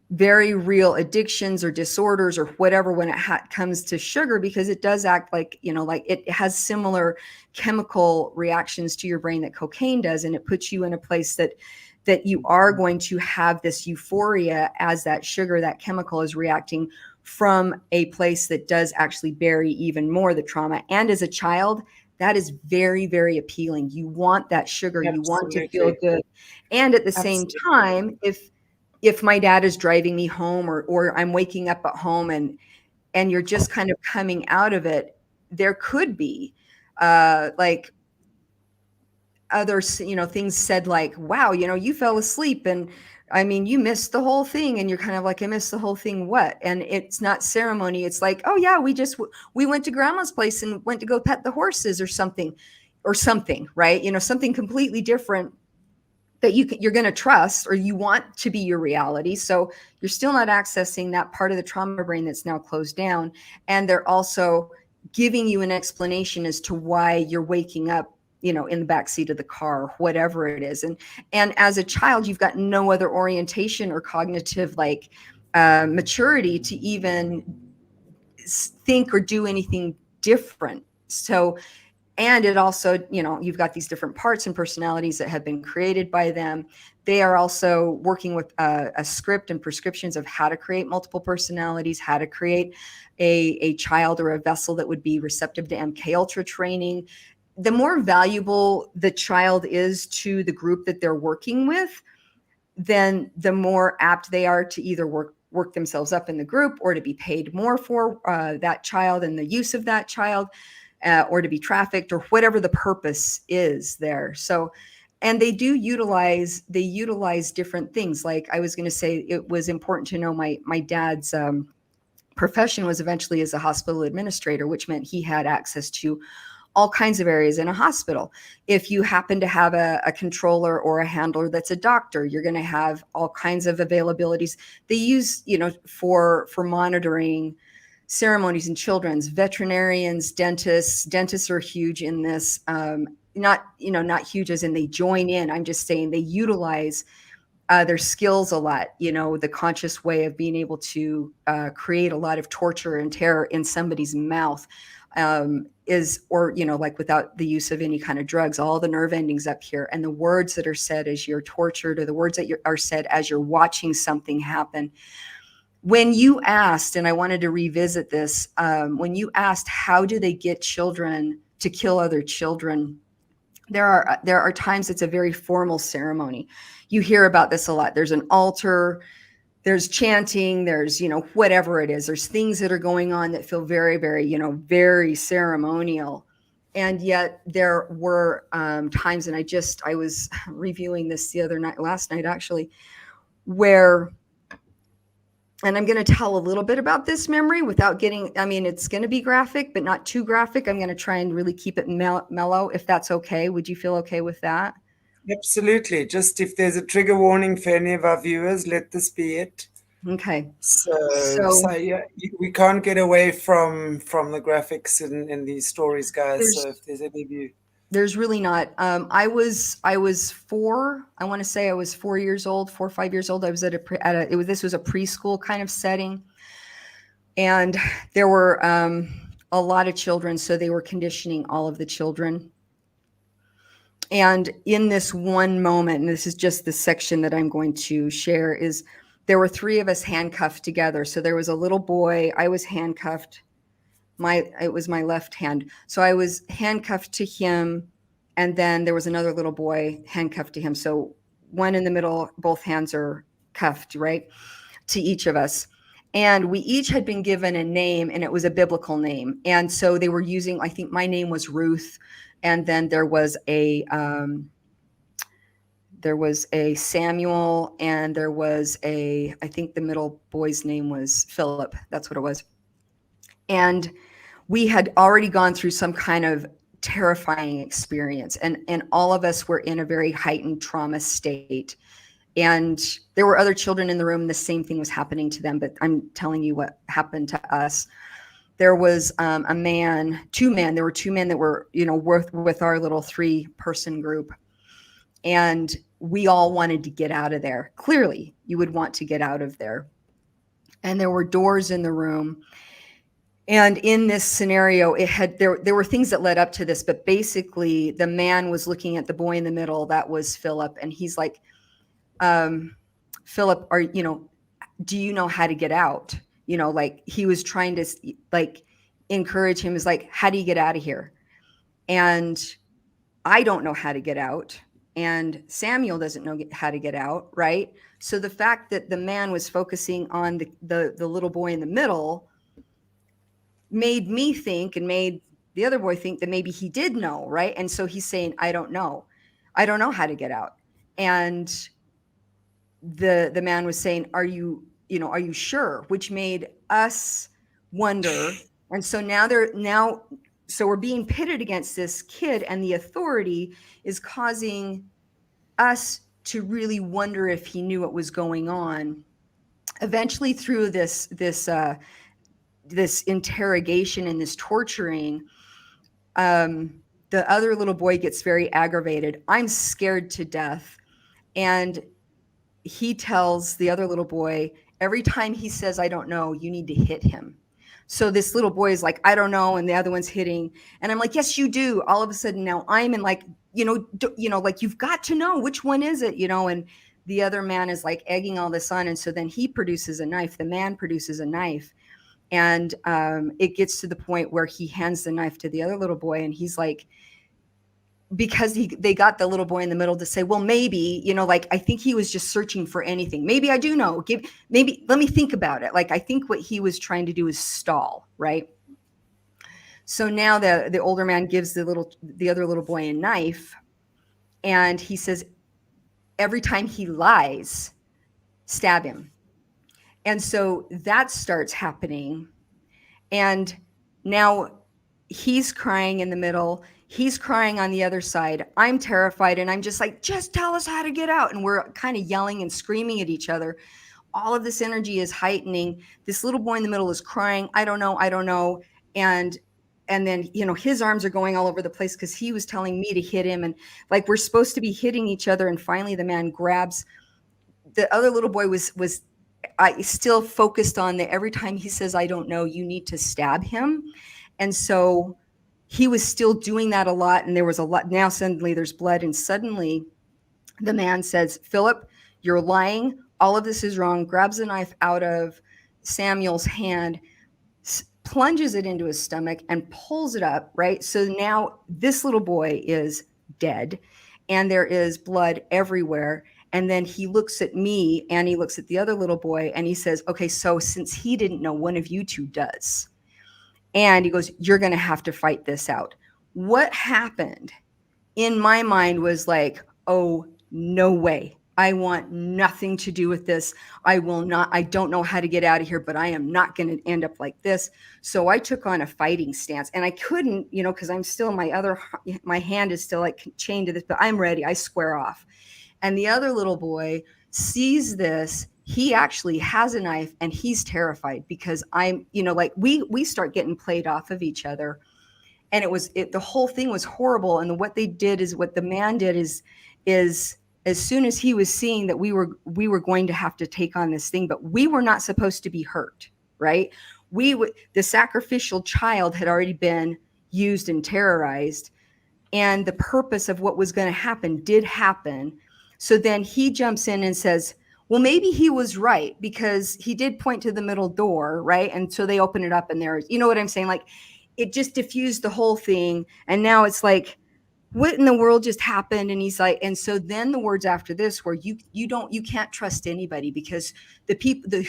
very real addictions or disorders or whatever when it comes to sugar, because it does act like, like it has similar chemical reactions to your brain that cocaine does. And it puts you in a place that you are going to have this euphoria as that sugar, that chemical, is reacting from a place that does actually bury even more the trauma. And as a child, that is very, very appealing. You want that sugar. Absolutely. You want to feel good. And at the same time, if my dad is driving me home, or I'm waking up at home and you're just kind of coming out of it, there could be like other, things said like, wow, you fell asleep, and I mean, you missed the whole thing. And you're kind of like, I missed the whole thing. What? And it's not ceremony. It's like, oh yeah, we went to grandma's place and went to go pet the horses or something, right? Something completely different that you're going to trust, or you want to be your reality. So you're still not accessing that part of the trauma brain that's now closed down. And they're also giving you an explanation as to why you're waking up, in the backseat of the car, whatever it is. And as a child, you've got no other orientation or cognitive maturity to even think or do anything different. So, and it also, you've got these different parts and personalities that have been created by them. They are also working with a script and prescriptions of how to create multiple personalities, how to create a child or a vessel that would be receptive to MK Ultra training. The more valuable the child is to the group that they're working with, then the more apt they are to either work themselves up in the group, or to be paid more for that child and the use of that child, or to be trafficked, or whatever the purpose is there. So, and they utilize different things. Like I was going to say, it was important to know my dad's profession was eventually as a hospital administrator, which meant he had access to all kinds of areas in a hospital. If you happen to have a controller or a handler that's a doctor, you're going to have all kinds of availabilities. They use, for monitoring ceremonies in children's, veterinarians, dentists are huge in this. Not huge as in they join in. I'm just saying they utilize their skills a lot, the conscious way of being able to create a lot of torture and terror in somebody's mouth. is, or, like without the use of any kind of drugs, all the nerve endings up here, and the words that are said as you're tortured, or the words that are said as you're watching something happen. When you asked, and I wanted to revisit this, when you asked, how do they get children to kill other children? There are times it's a very formal ceremony. You hear about this a lot. There's an altar, there's chanting, there's, whatever it is, there's things that are going on that feel very, very, very ceremonial. And yet there were times, and I was reviewing this last night actually, where, and I'm going to tell a little bit about this memory without getting, it's going to be graphic, but not too graphic. I'm going to try and really keep it mellow, if that's okay. Would you feel okay with that? Absolutely. Just if there's a trigger warning for any of our viewers, let this be it. Okay. So yeah, we can't get away from the graphics in these stories, guys. So if there's any of you, there's really not. I was 4. I want to say I was 4 years old, 4 or 5 years old. I was this was a preschool kind of setting, and there were a lot of children, so they were conditioning all of the children. And in this one moment, and this is just the section that I'm going to share, is there were 3 of us handcuffed together. So there was a little boy. I was handcuffed. It was my left hand. So I was handcuffed to him, and then there was another little boy handcuffed to him. So one in the middle, both hands are cuffed, right, to each of us. And we each had been given a name, and it was a biblical name. And so they were using, I think my name was Ruth, and then there was a Samuel, and there was I think the middle boy's name was Philip. That's what it was. And we had already gone through some kind of terrifying experience, and all of us were in a very heightened trauma state. And there were other children in the room. The same thing was happening to them, but I'm telling you what happened to us. There was there were 2 men that were, with our little 3-person group. And we all wanted to get out of there. Clearly, you would want to get out of there. And there were doors in the room. And in this scenario, there were things that led up to this, but basically the man was looking at the boy in the middle. That was Philip. And he's like, Philip, do you know how to get out? Like he was trying to encourage him, is like, how do you get out of here? And I don't know how to get out. And Samuel doesn't know how to get out. Right. So the fact that the man was focusing on the little boy in the middle made me think, and made the other boy think, that maybe he did know. Right. And so he's saying, I don't know how to get out. And the man was saying, are you sure? Which made us wonder. And so so we're being pitted against this kid, and the authority is causing us to really wonder if he knew what was going on. Eventually, through this interrogation and this torturing, the other little boy gets very aggravated. I'm scared to death. And he tells the other little boy, every time he says, I don't know, you need to hit him. So this little boy is like, I don't know. And the other one's hitting. And I'm like, yes, you do. All of a sudden now I'm in like, like, you've got to know which one is it, and the other man is like egging all this on. And so then he produces a knife. The man produces a knife. And it gets to the point where he hands the knife to the other little boy. And he's like, because they got the little boy in the middle to say, well, maybe, I think he was just searching for anything. Maybe I do know. Maybe let me think about it. Like, I think what he was trying to do is stall, right? So now the older man gives the other little boy a knife, and he says, every time he lies, stab him. And so that starts happening. And now he's crying in the middle. He's crying on the other side. I'm terrified. And I'm just like, just tell us how to get out. And we're kind of yelling and screaming at each other. All of this energy is heightening. This little boy in the middle is crying. I don't know. And then, his arms are going all over the place because he was telling me to hit him. And like, we're supposed to be hitting each other. And finally the man grabs the other little boy was I still focused on every time he says, I don't know, you need to stab him. And so he was still doing that a lot. And there was a lot. Now suddenly there's blood. And suddenly the man says, Philip, you're lying. All of this is wrong. Grabs a knife out of Samuel's hand, plunges it into his stomach and pulls it up, right? So now this little boy is dead and there is blood everywhere. And then he looks at me and he looks at the other little boy and he says, okay, so since he didn't know, one of you two does. And he goes, you're going to have to fight this out. What happened in my mind was like, oh, no way. I want nothing to do with this. I will not, I don't know how to get out of here, but I am not going to end up like this. So I took on a fighting stance and I couldn't, because I'm still, my hand is still like chained to this, but I'm ready. I square off. And the other little boy sees this. He actually has a knife and he's terrified because I'm, like we start getting played off of each other. And the whole thing was horrible. And what the man did is as soon as he was seeing that we were going to have to take on this thing, but we were not supposed to be hurt, right? The sacrificial child had already been used and terrorized, and the purpose of what was going to happen did happen. So then he jumps in and says, well, maybe he was right because he did point to the middle door, right? And so they open it up and there's, you know what I'm saying? Like, it just diffused the whole thing. And now it's like, what in the world just happened? And he's like, and so then the words after this were, you can't trust anybody because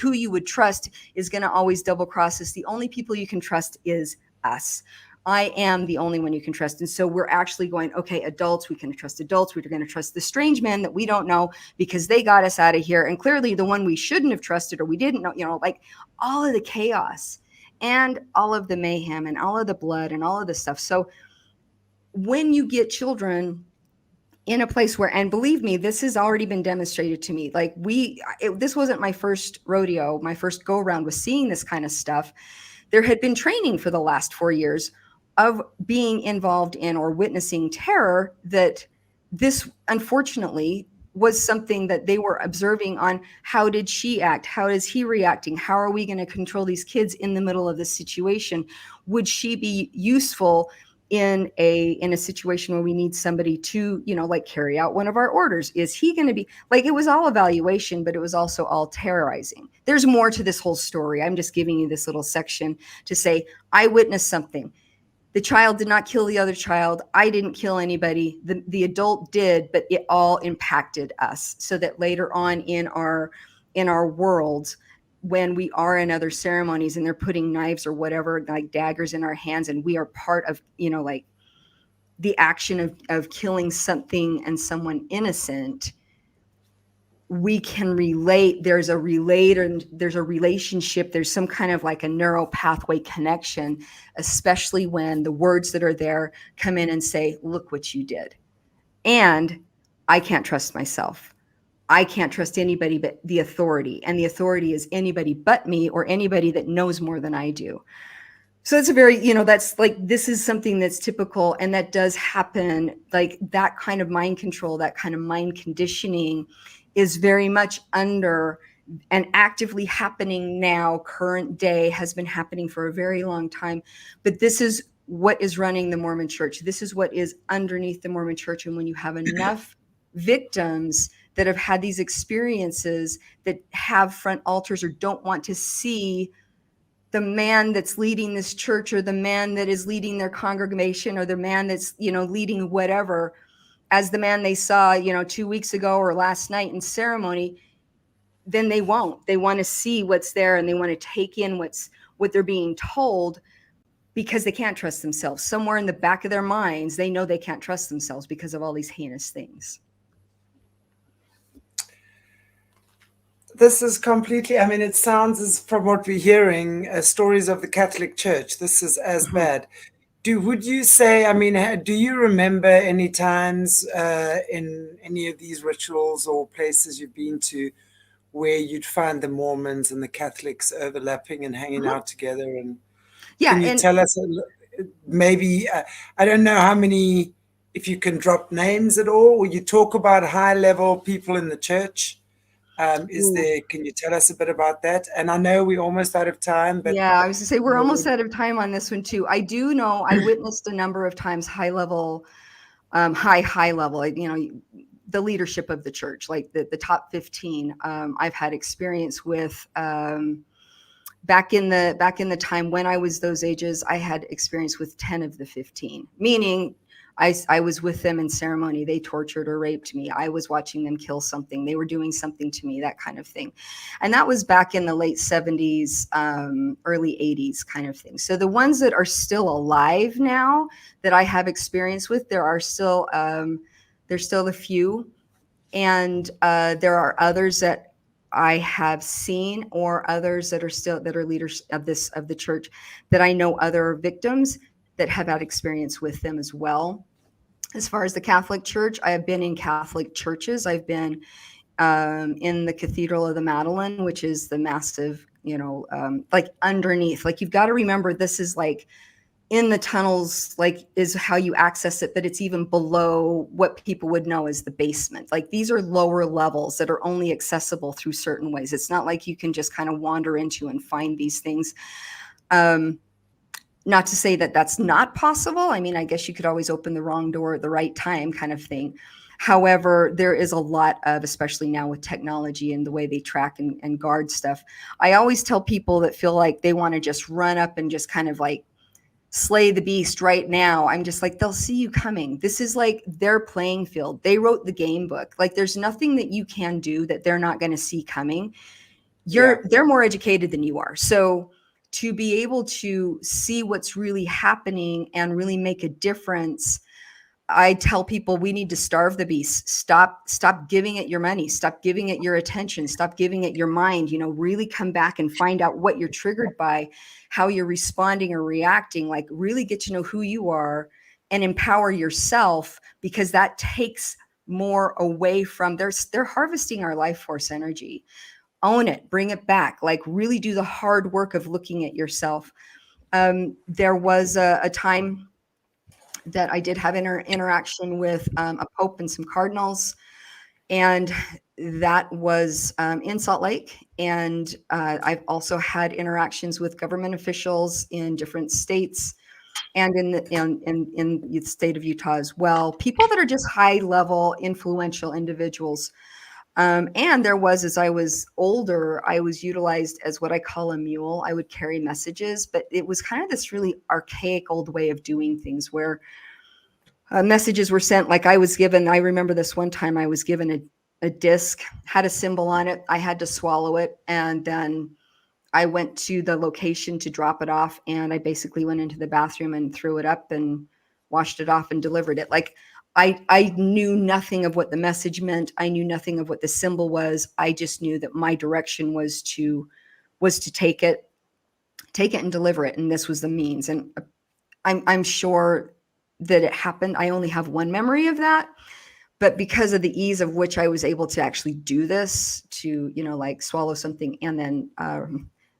who you would trust is going to always double cross us. The only people you can trust is us. I am the only one you can trust. And so we're actually going, okay, adults, we can trust adults. We're going to trust the strange men that we don't know because they got us out of here. And clearly the one we shouldn't have trusted or we didn't know, like all of the chaos and all of the mayhem and all of the blood and all of the stuff. So when you get children in a place where, and believe me, this has already been demonstrated to me. Like this wasn't my first rodeo. My first go around was seeing this kind of stuff. There had been training for the last 4 years of being involved in or witnessing terror, that this unfortunately was something that they were observing on. How did she act? How is he reacting? How are we going to control these kids in the middle of this situation? Would she be useful in a situation where we need somebody to, like carry out one of our orders? Is he going to be like, it was all evaluation, but it was also all terrorizing. There's more to this whole story. I'm just giving you this little section to say, I witnessed something. The child did not kill the other child. I didn't kill anybody. The adult did, but it all impacted us. So that later on in our world, when we are in other ceremonies and they're putting knives or whatever, like daggers in our hands, and we are part of, like the action of killing something and someone innocent, we can relate. There's a relationship. There's some kind of like a neural pathway connection, especially when the words that are there come in and say, look what you did. And I can't trust myself. I can't trust anybody but the authority. And the authority is anybody but me or anybody that knows more than I do. So it's a very, that's like, this is something that's typical. And that does happen. Like that kind of mind control, that kind of mind conditioning is very much under and actively happening now. Current day, has been happening for a very long time. But this is what is running the Mormon church. This is what is underneath the Mormon church. And when you have enough victims that have had these experiences, that have front altars or don't want to see the man that's leading this church or the man that is leading their congregation or the man that's, leading whatever, as the man they saw, 2 weeks ago or last night in ceremony, then they won't. They want to see what's there and they want to take in what they're being told, because they can't trust themselves. Somewhere in the back of their minds, they know they can't trust themselves because of all these heinous things. This is completely, it sounds as from what we're hearing, stories of the Catholic Church. This is as bad. Would you say, do you remember any times in any of these rituals or places you've been to where you'd find the Mormons and the Catholics overlapping and hanging out together? And can you tell us maybe, I don't know how many, if you can drop names at all, or you talk about high level people in the church? Ooh. Can you tell us a bit about that? And I know we're almost out of time, but Yeah, I was gonna say we're almost you out of time on this one too. I do know I witnessed a number of times high level, high level, like, the leadership of the church, like the top 15. I've had experience with, back in the time when I was those ages, I had experience with 10 of the 15, meaning I was with them in ceremony. They tortured or raped me. I was watching them kill something. They were doing something to me, that kind of thing. And that was back in the late 70s, early 80s kind of thing. So the ones that are still alive now that I have experience with, there's still a few. And there are others that I have seen, or others that are leaders of the church, that I know other victims that have had experience with them as well. As far as the Catholic Church, I have been in Catholic churches. I've been in the Cathedral of the Madeleine, which is the massive, like underneath. Like, you've got to remember, this is like in the tunnels, like, is how you access it, but it's even below what people would know as the basement. Like, these are lower levels that are only accessible through certain ways. It's not like you can just kind of wander into and find these things. um, Not to say that that's not possible. I mean, I guess you could always open the wrong door at the right time, kind of thing. However, there is a lot of, especially now with technology and the way they track and guard stuff. I always tell people that feel like they want to just run up and just kind of like slay the beast right now. I'm just like, they'll see you coming. This is like their playing field. They wrote the game book. Like, there's nothing that you can do that they're not going to see coming. yeah, They're more educated than you are. So to be able to see what's really happening and really make a difference, I tell people we need to starve the beast. Stop giving it your money. Stop giving it your attention. Stop giving it your mind. Really come back and find out what you're triggered by, how you're responding or reacting. Like, really get to know who you are and empower yourself, because that takes more away from they're harvesting our life force energy. Own it, bring it back, like really do the hard work of looking at yourself. There was a time that I did have interaction with a pope and some cardinals, and that was in Salt Lake. And I've also had interactions with government officials in different states, and in the state of Utah as well. People that are just high level, influential individuals. And there was, as I was older, I was utilized as what I call a mule. I would carry messages, but it was kind of this really archaic old way of doing things where messages were sent. Like, I remember this one time I was given a disc, had a symbol on it. I had to swallow it. And then I went to the location to drop it off. And I basically went into the bathroom and threw it up and washed it off and delivered it. Like, I knew nothing of what the message meant. I knew nothing of what the symbol was. I just knew that my direction was to take it and deliver it. And this was the means. And I'm sure that it happened. I only have one memory of that, but because of the ease of which I was able to actually do this, to like swallow something and then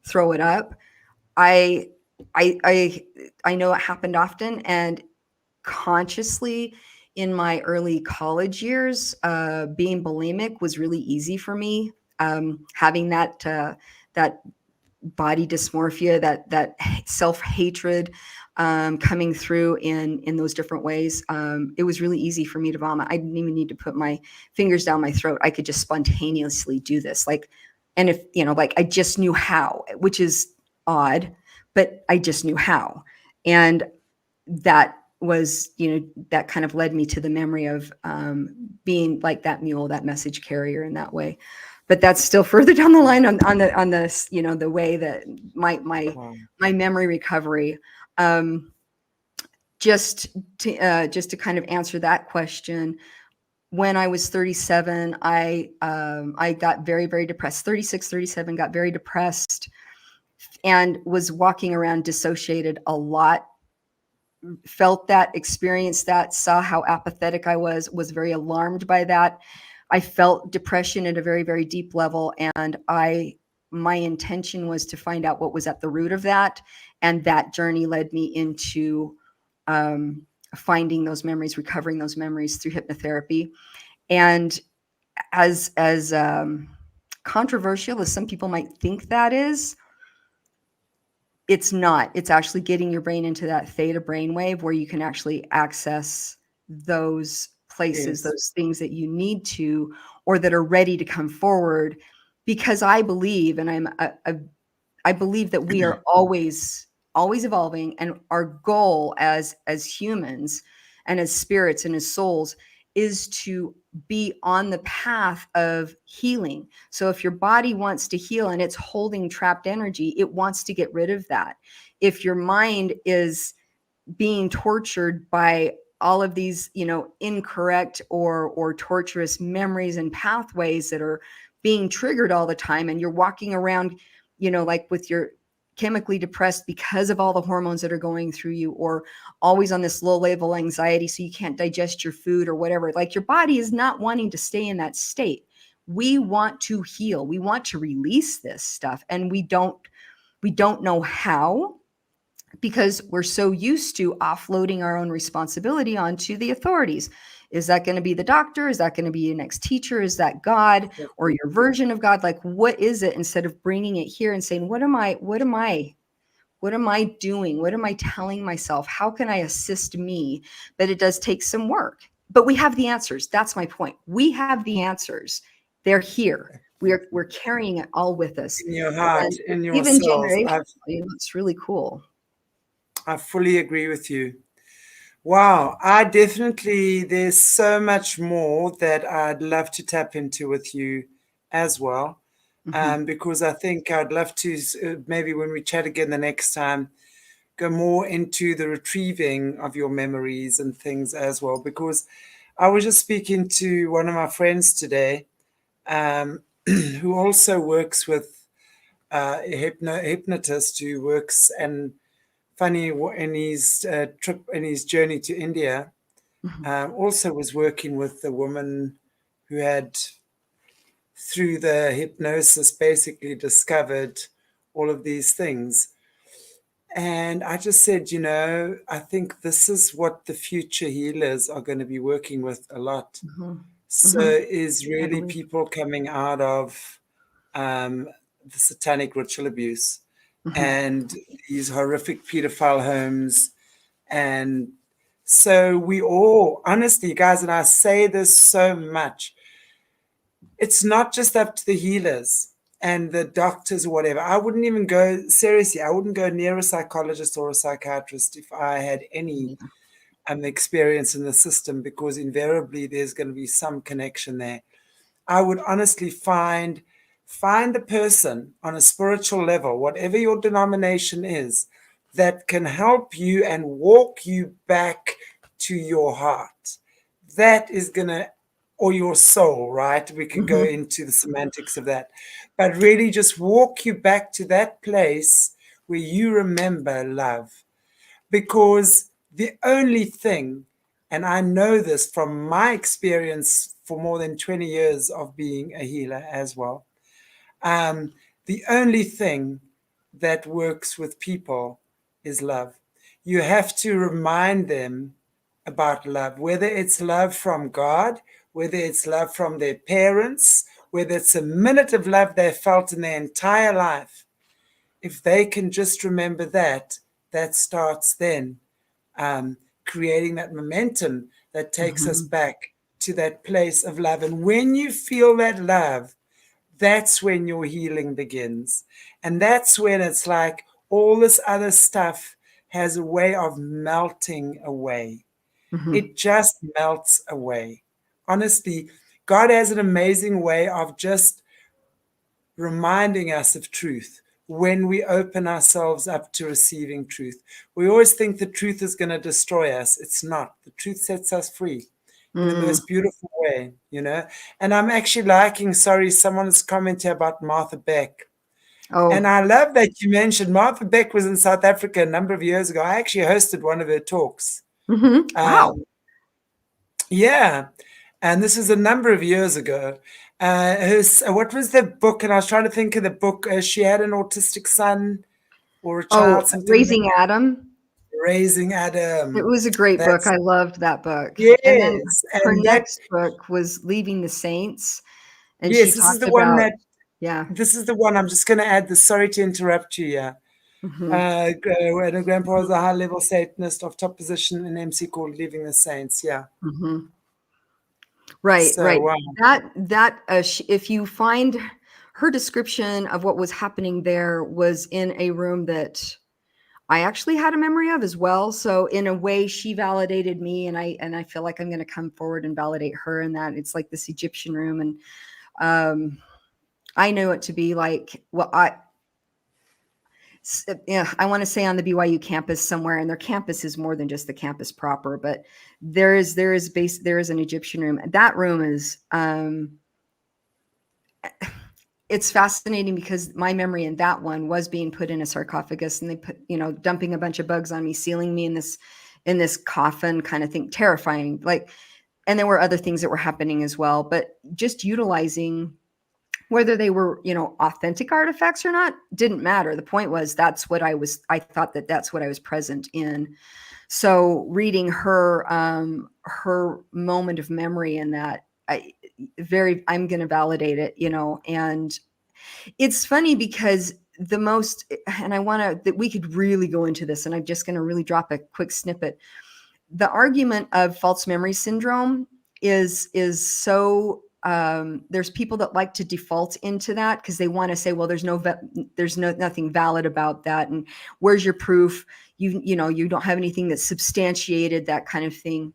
throw it up, I I I I know it happened often. And consciously, in my early college years, being bulimic was really easy for me. Having that body dysmorphia, that self hatred, coming through in those different ways. It was really easy for me to vomit. I didn't even need to put my fingers down my throat. I could just spontaneously do this. Like, and if like, I just knew how, which is odd, but I just knew how. And that was, that kind of led me to the memory of being like that mule, that message carrier in that way. But that's still further down the line on this, the way that wow, my memory recovery. Um, just to kind of answer that question, when I was 37, I got very, very depressed. 36, 37, got very depressed, and was walking around dissociated a lot. Felt that, experienced that, saw how apathetic I was very alarmed by that. I felt depression at a very, very deep level. And my intention was to find out what was at the root of that. And that journey led me into um, finding those memories, recovering those memories through hypnotherapy. And as controversial as some people might think that is, it's not. It's actually getting your brain into that theta brainwave where you can actually access those places, Yes. those things that you need to, or that are ready to come forward. Because I believe, and I believe that we are always evolving, and our goal as humans and as spirits and as souls is to be on the path of healing. So if your body wants to heal and it's holding trapped energy, it wants to get rid of that. If your mind is being tortured by all of these, incorrect or torturous memories and pathways that are being triggered all the time, and you're walking around, like with your chemically depressed because of all the hormones that are going through you, or always on this low level anxiety so you can't digest your food or whatever, like your body is not wanting to stay in that state. We want to heal, we want to release this stuff, and we don't know how, because we're so used to offloading our own responsibility onto the authorities. Is that going to be the doctor? Is that going to be your next teacher? Is that God or your version of God? Like, what is it? Instead of bringing it here and saying, what am I doing? What am I telling myself? How can I assist me? But it does take some work. But we have the answers. That's my point. We have the answers. They're here. We're carrying it all with us. In your heart, And in your even cells. generationally, it's really cool. I fully agree with you. Wow, there's so much more that I'd love to tap into with you as well. Mm-hmm. Because I think I'd love to, maybe when we chat again the next time, go more into the retrieving of your memories and things as well. Because I was just speaking to one of my friends today, who also works with a hypnotist who works, and funny, in his trip, in his journey to India, Mm-hmm. also was working with a woman who had, through the hypnosis, basically discovered all of these things. And I just said, I think this is what the future healers are going to be working with a lot. Mm-hmm. So Mm-hmm. is I really believe. people coming out of um, the satanic ritual abuse Mm-hmm. and these horrific pedophile homes. And so we all, honestly, guys, and I say this so much, it's not just up to the healers and the doctors or whatever. I wouldn't even go, seriously, I wouldn't go near a psychologist or a psychiatrist if I had any Yeah. experience in the system, because invariably there's going to be some connection there. I would honestly find the person on a spiritual level, whatever your denomination is, that can help you and walk you back to your heart. That is going to, or your soul, right? We can go Mm-hmm. into the semantics of that, but really just walk you back to that place where you remember love. Because the only thing, and I know this from my experience for more than 20 years of being a healer as well, um, the only thing that works with people is love. You have to remind them about love, whether it's love from God, whether it's love from their parents, whether it's a minute of love they felt in their entire life. If they can just remember that, that starts then creating that momentum that takes us Mm-hmm. back to that place of love. And when you feel that love, that's when your healing begins. And that's when it's like all this other stuff has a way of melting away. Mm-hmm. It just melts away. Honestly, God has an amazing way of just reminding us of truth when we open ourselves up to receiving truth. We always think the truth is going to destroy us. It's not. The truth sets us free in the Mm. most beautiful way. And I'm actually liking, sorry, someone's commenting about Martha Beck. And Oh. I love that you mentioned Martha Beck was in South Africa a number of years ago. I actually hosted one of her talks. Mm-hmm. Wow. Um, yeah, and this is a number of years ago. What was the book? And I was trying to think of the book. She had an autistic son or a Oh, child, something like Raising Adam. Raising It Adam. was a great book. That's I loved that book. And then yes, her and that next book was Leaving the Saints, and she yes, this is talked the one about that Yeah. This is the one I'm just going to add this. Sorry to interrupt you. Yeah. Hmm. And grandpa was a high level Satanist of top position in MC called Leaving the Saints. Yeah. Hmm. Right, So, right. If you find her description of what was happening there was in a room that I actually had a memory of as well. So in a way, she validated me, and I feel like I'm going to come forward and validate her in that. It's like this Egyptian room, and um, I know it to be like, well, yeah, I want to say on the BYU campus somewhere, and their campus is more than just the campus proper, but there is an Egyptian room. That room is it's fascinating because my memory in that one was being put in a sarcophagus, and they put, dumping a bunch of bugs on me, sealing me in this coffin kind of thing, terrifying. Like, and there were other things that were happening as well, but just utilizing whether they were, authentic artifacts or not didn't matter. The point was I thought that that's what I was present in. So reading her moment of memory in that, I'm going to validate it, and it's funny because and I want that we could really go into this, and I'm just going to really drop a quick snippet. The argument of false memory syndrome is so there's people that like to default into that because they want to say, well, there's nothing valid about that, and where's your proof? You don't have anything that's substantiated, that kind of thing.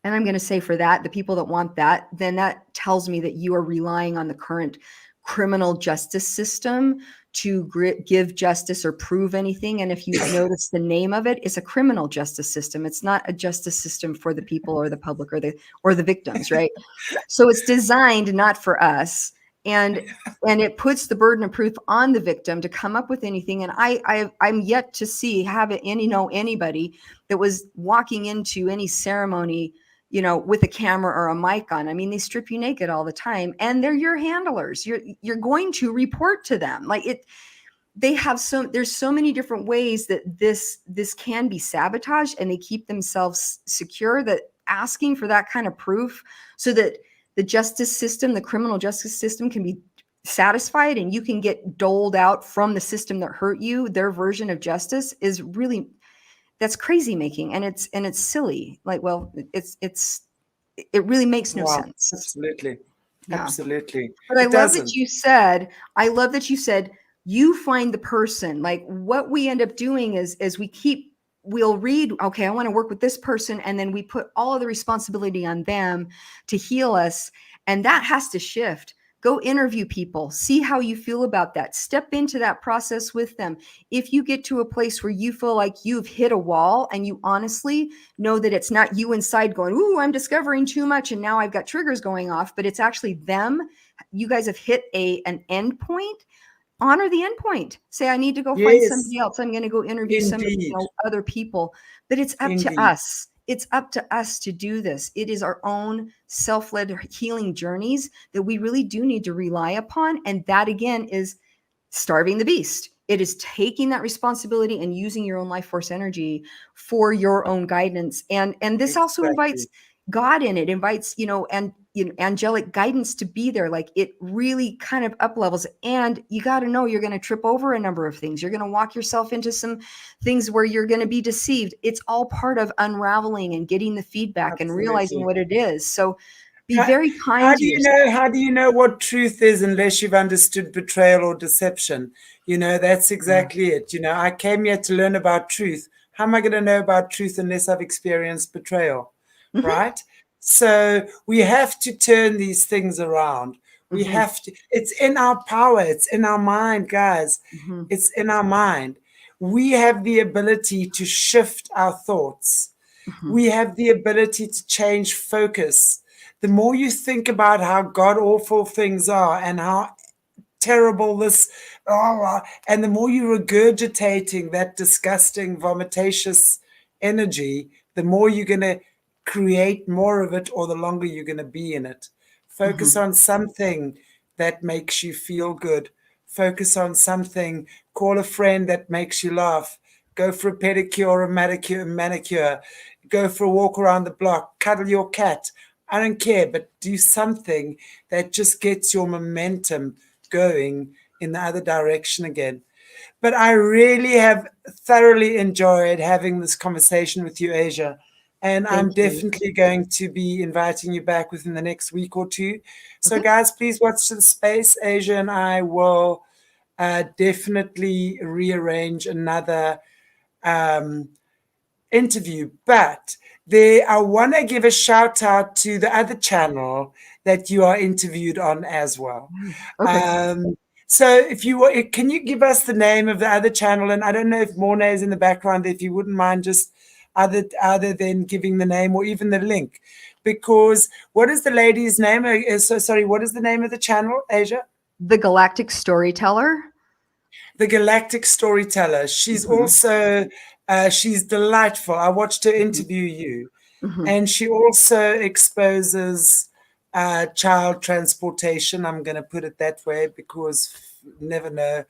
And I'm going to say, for that, the people that want that, then that tells me that you are relying on the current criminal justice system to give justice or prove anything. And if you notice, the name of it is a criminal justice system. It's not a justice system for the people or the public or the victims, right? So it's designed not for us. And it puts the burden of proof on the victim to come up with anything. And I'm yet to have anybody that was walking into any ceremony, with a camera or a mic on. I mean, they strip you naked all the time, and they're your handlers. You're going to report to them. Like it, they have there's so many different ways that this can be sabotaged, and they keep themselves secure, that asking for that kind of proof so that the justice system, the criminal justice system, can be satisfied and you can get doled out from the system that hurt you their version of justice is really, that's crazy making, and it's silly. Like, well, it really makes no wow, sense. absolutely. Yeah. Absolutely. But It doesn't. I love that you said you find the person. Like, what we end up doing is we'll read, okay, I want to work with this person, and then we put all of the responsibility on them to heal us, and that has to shift. Go interview people, see how you feel about that, step into that process with them. If you get to a place where you feel like you've hit a wall, and you honestly know that it's not you inside going, ooh, I'm discovering too much and now I've got triggers going off, but it's actually them, you guys have hit an end point, honor the end point. Say, I need to go find Yes, somebody else. I'm going to go interview some indeed. other people. But it's up to Indeed. us. It's up to us to do this. It is our own self-led healing journeys that we really do need to rely upon. And that, again, is starving the beast. It is taking that responsibility and using your own life force energy for your own guidance. And this also invites Exactly. God in it, invites, and angelic guidance to be there. Like, it really kind of up levels. And you got to know you're going to trip over a number of things. You're going to walk yourself into some things where you're going to be deceived. It's all part of unraveling and getting the feedback and realizing Absolutely. what it is. So be How, very how kind to do you yourself. know? How do you know what truth is unless you've understood betrayal or deception? That's Yeah. exactly it. I came here to learn about truth. How am I going to know about truth unless I've experienced betrayal? Hmm. Right? So we have to turn these things around. We Hmm. have to, it's in our power, it's in our mind, guys. Hmm. It's in our mind. We have the ability to shift our thoughts. Hmm. We have the ability to change focus. The more you think about how god awful things are and how terrible this, and the more you're regurgitating that disgusting, vomitaceous energy, the more you're going to create more of it, or the longer you're going to be in it. Hmm. Focus on something that makes you feel good. Focus on something. Call a friend that makes you laugh. Go for a pedicure or a manicure. Go for a walk around the block. Cuddle your cat. I don't care, but do something that just gets your momentum going in the other direction again. But I really have thoroughly enjoyed having this conversation with you, Asia. And I'm Thank you. definitely going to be inviting you back within the next week or two. So, Mhm. guys, please watch the space. Asia and I will definitely rearrange another um, interview. But I want to give a shout out to the other channel that you are interviewed on as well. Okay. Um, so if you can you give us the name of the other channel? And I don't know if Mornay is in the background, if you wouldn't mind just other than giving the name or even the link. Because what is the lady's name? So sorry, what is the name of the channel, Asia? The Galactic Storyteller. The Galactic Storyteller. She's Mhm, also she's delightful. I watched her mhm, interview you, mhm, and she also exposes child transportation. I'm going to put it that way because never know.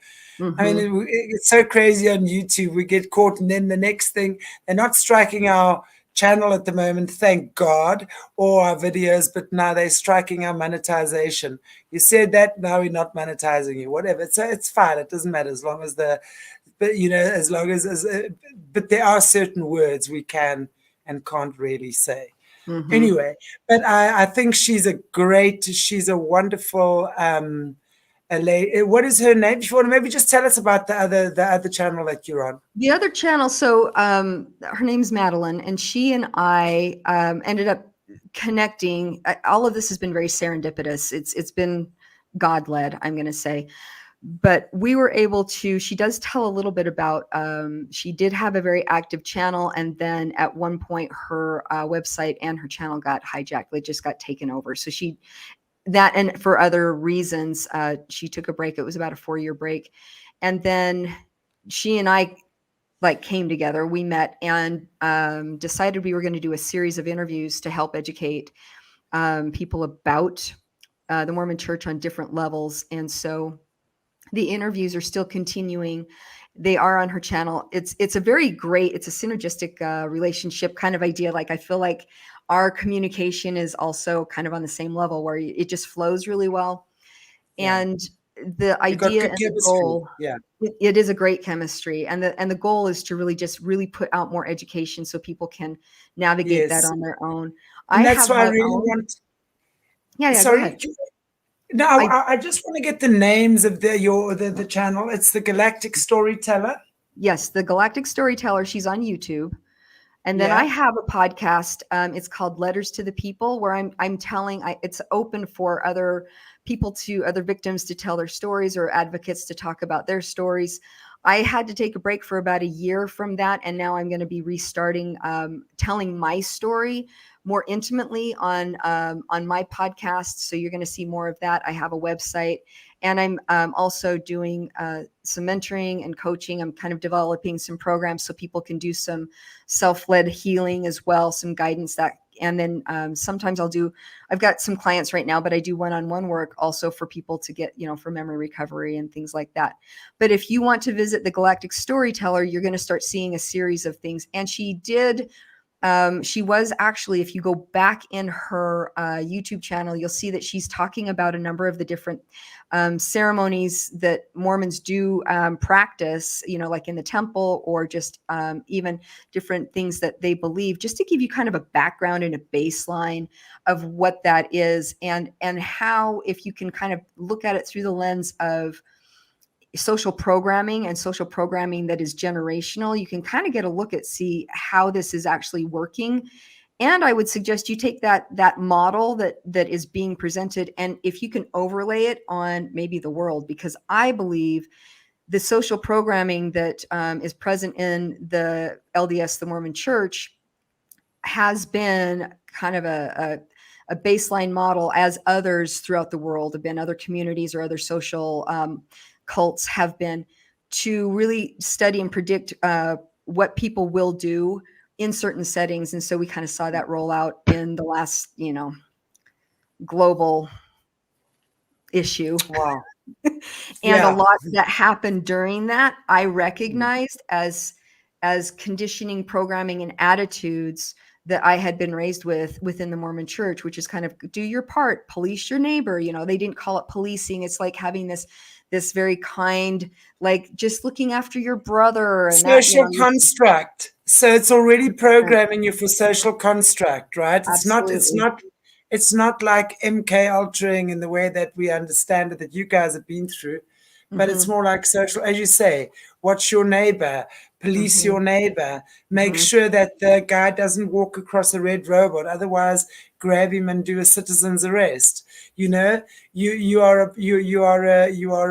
I mean, mhm, it's so crazy on YouTube. We get caught, and then the next thing, they're not striking our channel at the moment, thank God, or our videos, but now they're striking our monetization. You said that, now we're not monetizing you, whatever. So it's fine. It doesn't matter as long as but as long as but there are certain words we can and can't really say. mhm. Anyway, but I think she's a wonderful what is her name? If you want to maybe just tell us about the other channel that you're on. The other channel, so her name's Madeline, and she and I ended up connecting. All of this has been very serendipitous. It's been God led, I'm going to say. But we were able to. She does tell a little bit about. She did have a very active channel, and then at one point, her website and her channel got hijacked. They just got taken over. So that, and for other reasons, she took a break. It was about a 4-year break, and then she and I like came together. We met and decided we were going to do a series of interviews to help educate people about the Mormon Church on different levels. And so the interviews are still continuing. They are on her channel. It's a very great, it's a synergistic relationship kind of idea. Like I feel like our communication is also kind of on the same level where it just flows really well. Yeah, And the you got idea good and the chemistry. goal, Yeah. it is a great chemistry, and the goal is to really put out more education so people can navigate that Yes, on their own. I and that's have why I my really own. want. Yeah, go Sorry. ahead. No, I I just want to get the names of the channel. It's the Galactic Storyteller. Yes, the Galactic Storyteller. She's on YouTube. And then I Yeah. have a podcast. It's called Letters to the People, where I'm telling. It's open for other victims to tell their stories, or advocates to talk about their stories. I had to take a break for about a year from that, and now I'm going to be restarting telling my story more intimately on my podcast. So you're going to see more of that. I have a website, and I'm also doing some mentoring and coaching. I'm kind of developing some programs so people can do some self-led healing as well, some guidance that, and then sometimes I've got some clients right now, but I do one-on-one work also for people to get, for memory recovery and things like that. But if you want to visit the Galactic Storyteller, you're going to start seeing a series of things. And she was actually, if you go back in her YouTube channel, you'll see that she's talking about a number of the different ceremonies that Mormons do practice, like in the temple, or just even different things that they believe, just to give you kind of a background and a baseline of what that is, and how, if you can kind of look at it through the lens of social programming and social programming that is generational, you can kind of get a look at, see how this is actually working. And I would suggest you take that model that is being presented, and if you can overlay it on maybe the world, because I believe the social programming that is present in the LDS, the Mormon Church, has been kind of a baseline model, as others throughout the world have been, other communities or other social cults have been, to really study and predict what people will do in certain settings. And so we kind of saw that roll out in the last, global issue. Wow. And a Yeah. lot that happened during that, I recognized as conditioning, programming, and attitudes that I had been raised with within the Mormon church, which is kind of do your part, police your neighbor. They didn't call it policing. It's like having this very kind, like just looking after your brother and that, Social construct. So it's already right. programming you for social construct, right? It's not, it's Absolutely. not, it's not like MK altering in the way that we understand it that you guys have been through, but it's Hmm. more like social, as you say, watch your neighbor, police Hmm. your neighbor, make Hmm. sure that the guy doesn't walk across a red robot, otherwise grab him and do a citizen's arrest. You know, you are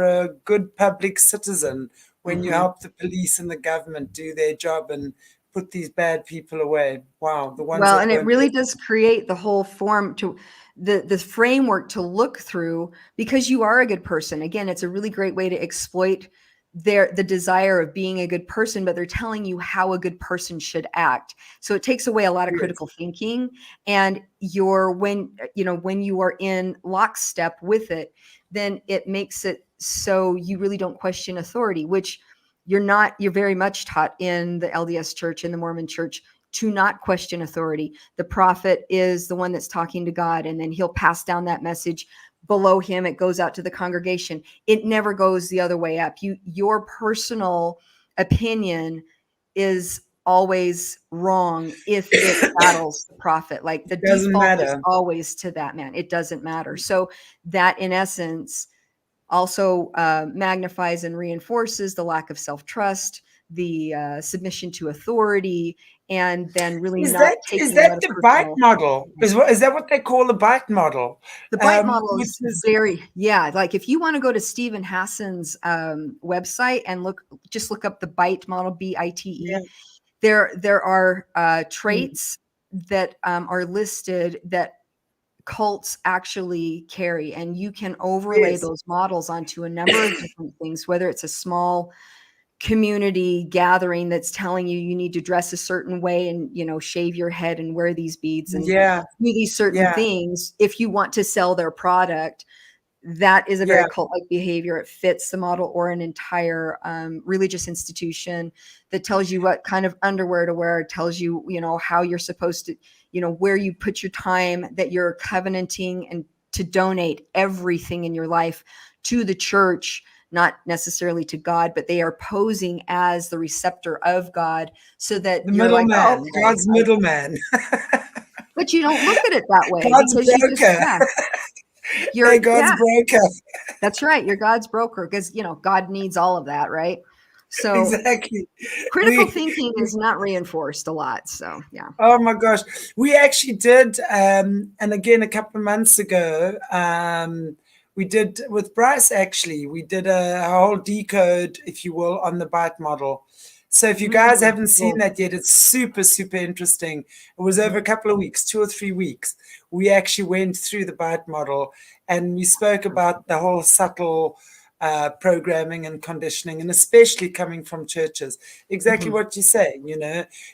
a good public citizen when you Hmm. help the police and the government do their job and put these bad people away. Wow, the ones Well, that and it won't really listen. does create the whole form to the framework to look through because you are a good person. Again, it's a really great way to exploit the desire of being a good person, but they're telling you how a good person should act. So it takes away a lot of Yes, critical thinking, and when you are in lockstep with it, then it makes it so you really don't question authority, which you're very much taught in the LDS church, in the Mormon church, to not question authority. The prophet is the one that's talking to God, and then he'll pass down that message below him. It goes out to the congregation. It never goes the other way up. Your personal opinion is always wrong if it battles the prophet. Like the it doesn't default is matter. always to that man. It doesn't matter. So that in essence also magnifies and reinforces the lack of self-trust, the submission to authority, and then really not Is taking a lot that of the bite personal. model? Is that what they call the bite model? The bite model Which is is very, yeah, like if you want to go to Stephen Hassan's website and just look up the bite model, yeah, BITE. There are mm, traits that are listed that cults actually carry, and you can overlay yes, those models onto a number of different things, whether it's a small community gathering that's telling you need to dress a certain way and shave your head and wear these beads and yeah, do these certain yeah, things if you want to sell their product. That is a very yeah. cult-like behavior. It fits the model. Or an entire religious institution that tells you what kind of underwear to wear, tells you, how you're supposed to, where you put your time, that you're covenanting and to donate everything in your life to the church, not necessarily to God, but they are posing as the receptor of God so that The you're like, oh, middleman, okay. God's middleman, But you don't look at it that way God's because you just, broker. yeah, Hey, you're, God's yeah, broker. that's right. You're God's broker because, God needs all of that, right? So Exactly. critical We thinking is not reinforced a lot. So, yeah. Oh my gosh. We actually did, and again, a couple of months ago, we did with Bryce actually, we did a whole decode, if you will, on the bite model. So if you guys Mm, haven't seen cool. that yet, it's super, super interesting. It was over Mhm. a couple of weeks, 2 or 3 weeks. We actually went through the bite model and we spoke about the whole subtle programming and conditioning, and especially coming from churches. Exactly Mhm. what you say,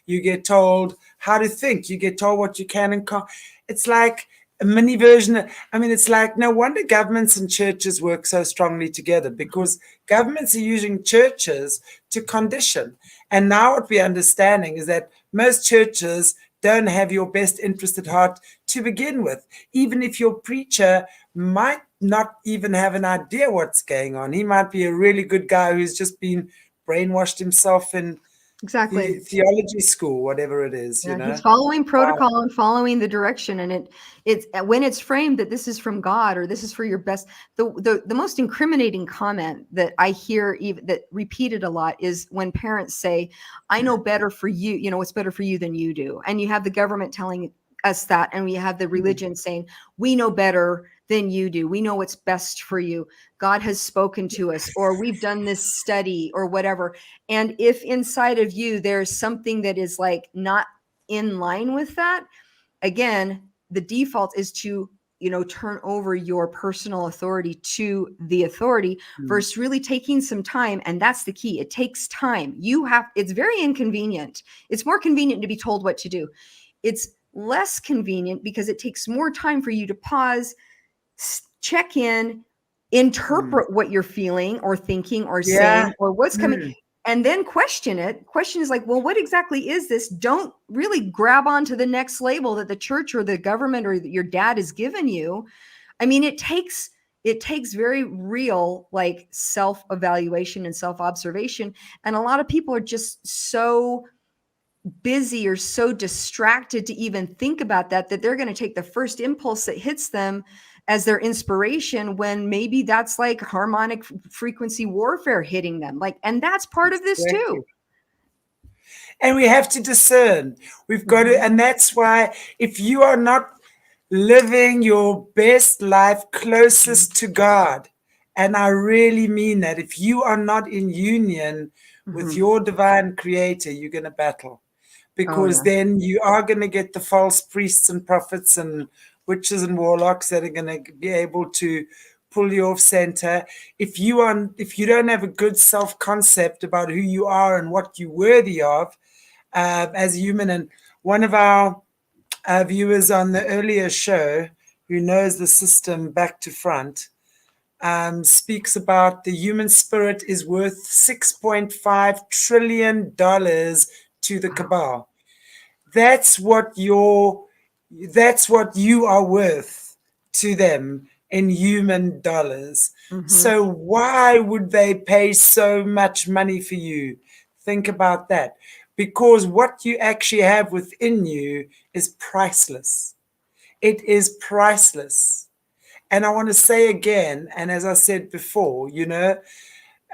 you get told how to think, you get told what you can and can't. It's like a mini version. I mean, it's like no wonder governments and churches work so strongly together, because governments are using churches to condition. And now what we're understanding is that most churches don't have your best interest at heart to begin with. Even if your preacher might not even have an idea what's going on, he might be a really good guy who's just been brainwashed himself in Exactly. theology school, whatever it is, Yeah, he's following Wow. protocol and following the direction, and it's when it's framed that this is from God or this is for your best. The most incriminating comment that I hear, even that repeated a lot, is when parents say, "I know better for you. It's better for you than you do," and you have the government telling us that, and we have the Mm, religion saying, "We know better than you do. We know what's best for you. God has spoken to us, or we've done this study, or whatever." And if inside of you there's something that is like not in line with that, again, the default is to turn over your personal authority to the authority mm, versus really taking some time. And that's the key. It takes time. It's very inconvenient. It's more convenient to be told what to do. It's less convenient because it takes more time for you to pause, check in, mm. interpret what you're feeling or thinking or Yeah. saying or what's coming. Mm. and then question it. Question is like, well, what exactly is this? Don't really grab onto the next label that the church or the government or your dad has given you. I mean, it takes very real like self-evaluation and self-observation. And a lot of people are just so busy or so distracted to even think about that they're going to take the first impulse that hits them as their inspiration, when maybe that's like harmonic frequency warfare hitting them, like, and that's part of this Exactly. too. And we have to discern. We've got to, Mm-hmm. and that's why if you are not living your best life closest to God, and I really mean that, if you are not in union with Mm-hmm. your divine creator, you're going to battle, Oh because yeah. then you are going to get the false priests and prophets and witches and warlocks that are going to be able to pull you off center. If you don't have a good self concept about who you are and what you're worthy of, as a human. And one of our viewers on the earlier show, who knows the system back to front, speaks about the human spirit is worth $6.5 trillion to the Wow. cabal. That's what that's what you are worth to them in human dollars. Mm-hmm. So why would they pay so much money for you? Think about that. Because what you actually have within you is priceless. It is priceless. And I want to say again, and as I said before,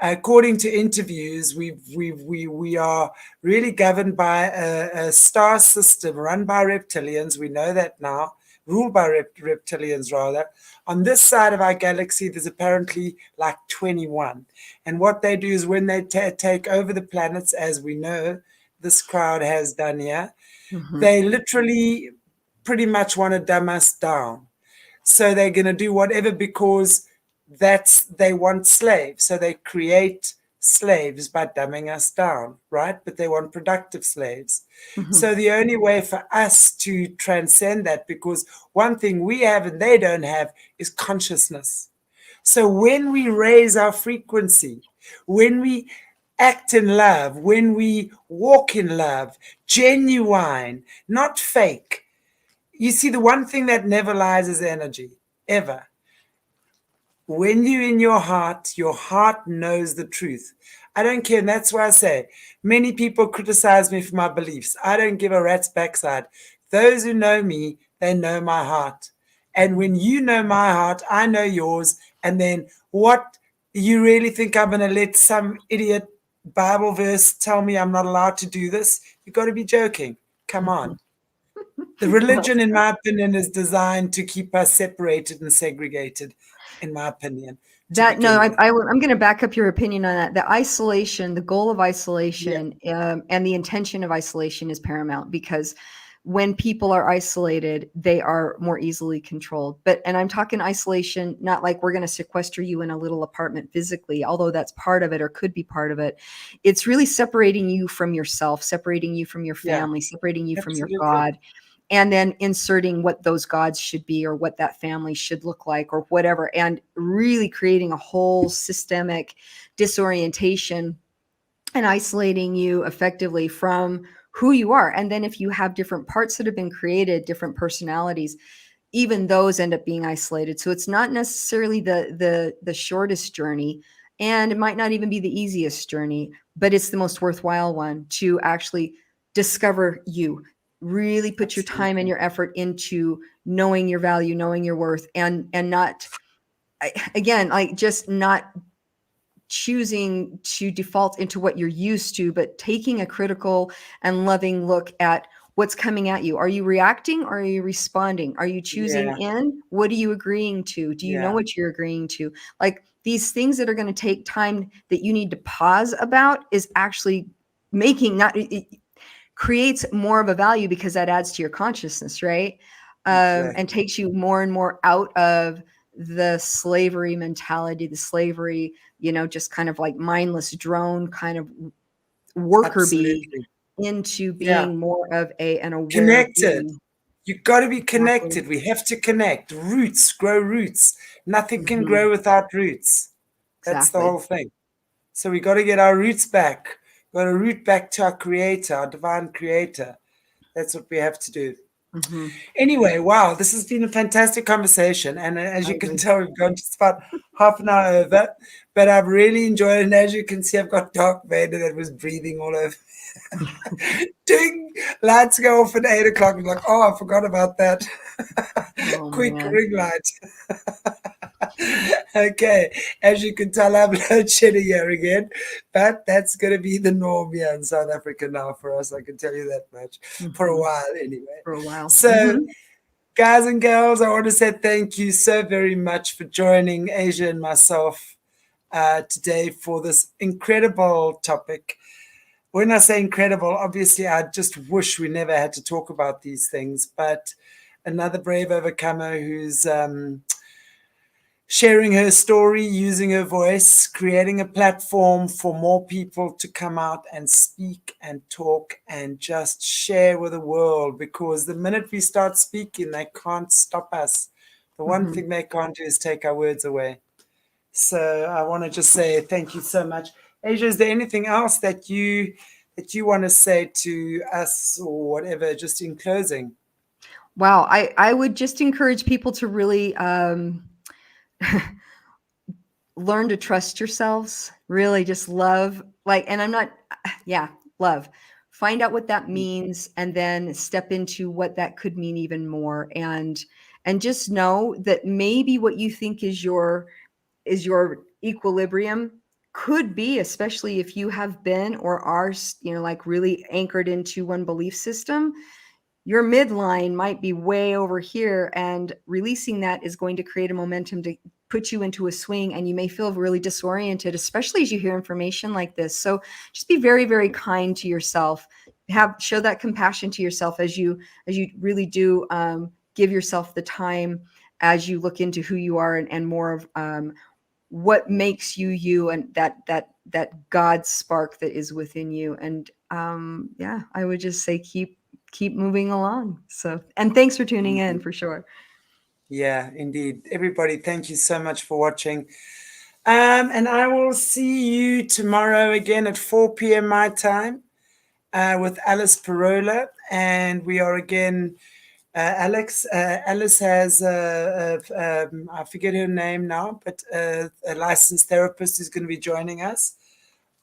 according to interviews, we are really governed by a star system run by reptilians. We know that now, ruled by reptilians rather. On this side of our galaxy, there's apparently like 21. And what they do is when they take over the planets, as we know this crowd has done here, Mm-hmm. they literally pretty much want to dumb us down. So they're going to do whatever, because they want slaves. So they create slaves by dumbing us down, right? But they want productive slaves. Mm-hmm. So the only way for us to transcend that, because one thing we have and they don't have, is consciousness. So when we raise our frequency, when we act in love, when we walk in love, genuine, not fake. You see, the one thing that never lies is energy, ever. When you're in your heart knows the truth. I don't care. And that's why I say many people criticize me for my beliefs. I don't give a rat's backside. Those who know me, they know my heart. And when you know my heart, I know yours. And then what, you really think I'm going to let some idiot Bible verse tell me I'm not allowed to do this? You've got to be joking. Come Mm-hmm. on. The Well, religion, in my opinion, is designed to keep us separated and segregated, in my opinion, to that no, begin with. I'm going to back up your opinion on that. The isolation, the goal of Yeah, isolation, and the intention of isolation is paramount, because when people are isolated, they are more easily controlled. And I'm talking isolation, not like we're going to sequester you in a little apartment physically, although that's part of it or could be part of it. It's really separating you from yourself, separating you from your yeah, family, separating you from your absolutely. God, and then inserting what those gods should be or what that family should look like or whatever, and really creating a whole systemic disorientation and isolating you effectively from who you are. And then if you have different parts that have been created, different personalities, even those end up being isolated. So it's not necessarily the shortest journey, and it might not even be the easiest journey, but it's the most worthwhile one to actually discover you. Really put your time and Absolutely. your effort into knowing your value, knowing your worth, and not, again, like, just not choosing to default into what you're used to, but taking a critical and loving look at what's coming at you. Are you reacting or are you responding? Are you choosing Yeah, in? What are you agreeing to? Do you know yeah, what you're agreeing to? Like, these things that are going to take time that you need to pause about is actually making, not it creates more of a value, because that adds to your consciousness, right? And exactly. takes you more and more out of the slavery mentality, the slavery, just kind of like mindless drone kind of worker bee, Absolutely. into Yeah. being more of an aware Connected. being. You got to be Exactly. connected. We have to connect. Roots, grow roots. Nothing can Mhm. grow without roots. That's the Exactly. whole thing. So we got to get our roots back. Got to root back to our creator, our divine creator. That's what we have to do. Mm-hmm. Anyway, wow, this has been a fantastic conversation. And as I you can agree. tell, we've gone just about half an hour over. But I've really enjoyed it. And as you can see, I've got Dark Vader that was breathing all over. Ding! Lights go off at 8 o'clock. I'm like, oh, I forgot about that. Oh Quick man. ring light. Okay, as you can tell, I'm load shedding here again, but that's going to be the norm here in South Africa now for us. I can tell you that much for a Mm-hmm. while, anyway. For a while. So, Mm-hmm. guys and girls, I want to say thank you so very much for joining Asia and myself today for this incredible topic. When I say incredible, obviously, I just wish we never had to talk about these things, but another brave overcomer who's sharing her story, using her voice, creating a platform for more people to come out and speak and talk and just share with the world. Because the minute we start speaking, they can't stop us. The one Mm-hmm. thing they can't do is take our words away. So I want to just say thank you so much. Asia, is there anything else that you want to say to us or whatever, just in closing? Wow. I would just encourage people to really learn to trust yourselves, really just love, like, and I'm not, yeah, love. Find out what that means and then step into what that could mean even more. And just know that maybe what you think is your equilibrium could be, especially if you have been or are, like really anchored into one belief system, your midline might be way over here, and releasing that is going to create a momentum to put you into a swing, and you may feel really disoriented, especially as you hear information like this. So just be very, very kind to yourself. Show that compassion to yourself as you really do, give yourself the time as you look into who you are, and more of what makes you you, and that God spark that is within you. And yeah, I would just say keep moving along. So, and thanks for tuning in, Mhm. for sure. Yeah, indeed. Everybody, thank you so much for watching. And I will see you tomorrow again at 4 p.m. my time with Alice Parola. And we are again, Alice has, I forget her name now, but a licensed therapist who's going to be joining us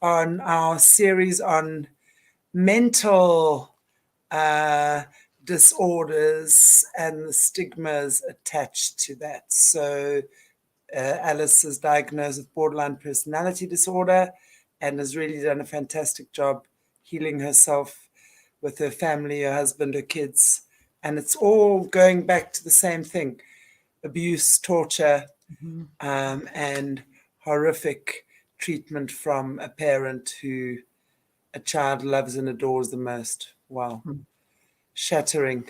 on our series on mental uh, disorders and the stigmas attached to that. So, Alice is diagnosed with borderline personality disorder and has really done a fantastic job healing herself with her family, her husband, her kids. And it's all going back to the same thing: abuse, torture, Mhm. and horrific treatment from a parent who a child loves and adores the most. Wow. Shattering.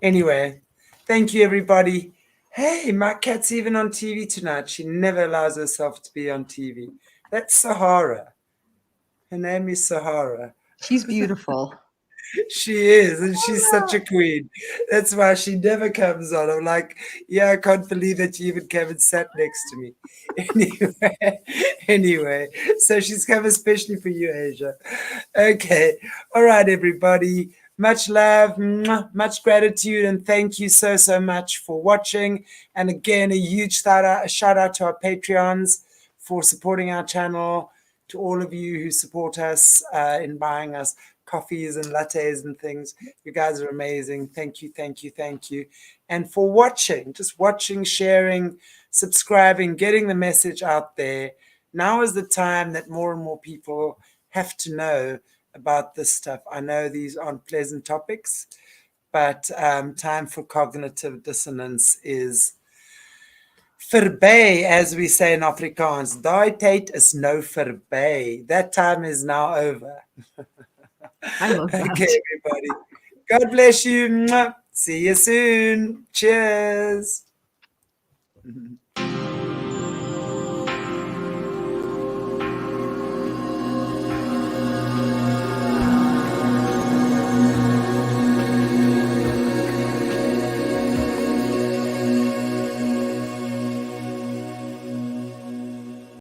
Anyway, thank you, everybody. Hey, my cat's even on TV tonight. She never allows herself to be on TV. That's Sahara. Her name is Sahara. She's beautiful. She is, and she's such Oh, a queen. That's why she never comes on. I'm like, yeah, I can't believe that you even came and sat next to me. Anyway, anyway, so she's come especially for you, Asia. Okay, all right, everybody. Much love, mwah, much gratitude, and thank you so, so much for watching. And again, a huge shout out to our Patreons for supporting our channel, to all of you who support us in buying us coffees and lattes and things. You guys are amazing. Thank you, thank you, thank you. And for watching, just watching, sharing, subscribing, getting the message out there. Now is the time that more and more people have to know about this stuff. I know these aren't pleasant topics, but time for cognitive dissonance is verby, as we say in Afrikaans. Daai tyd is nou verby. That time is now over. I love Okay, that. everybody. God bless you. Mwah. See you soon. Cheers.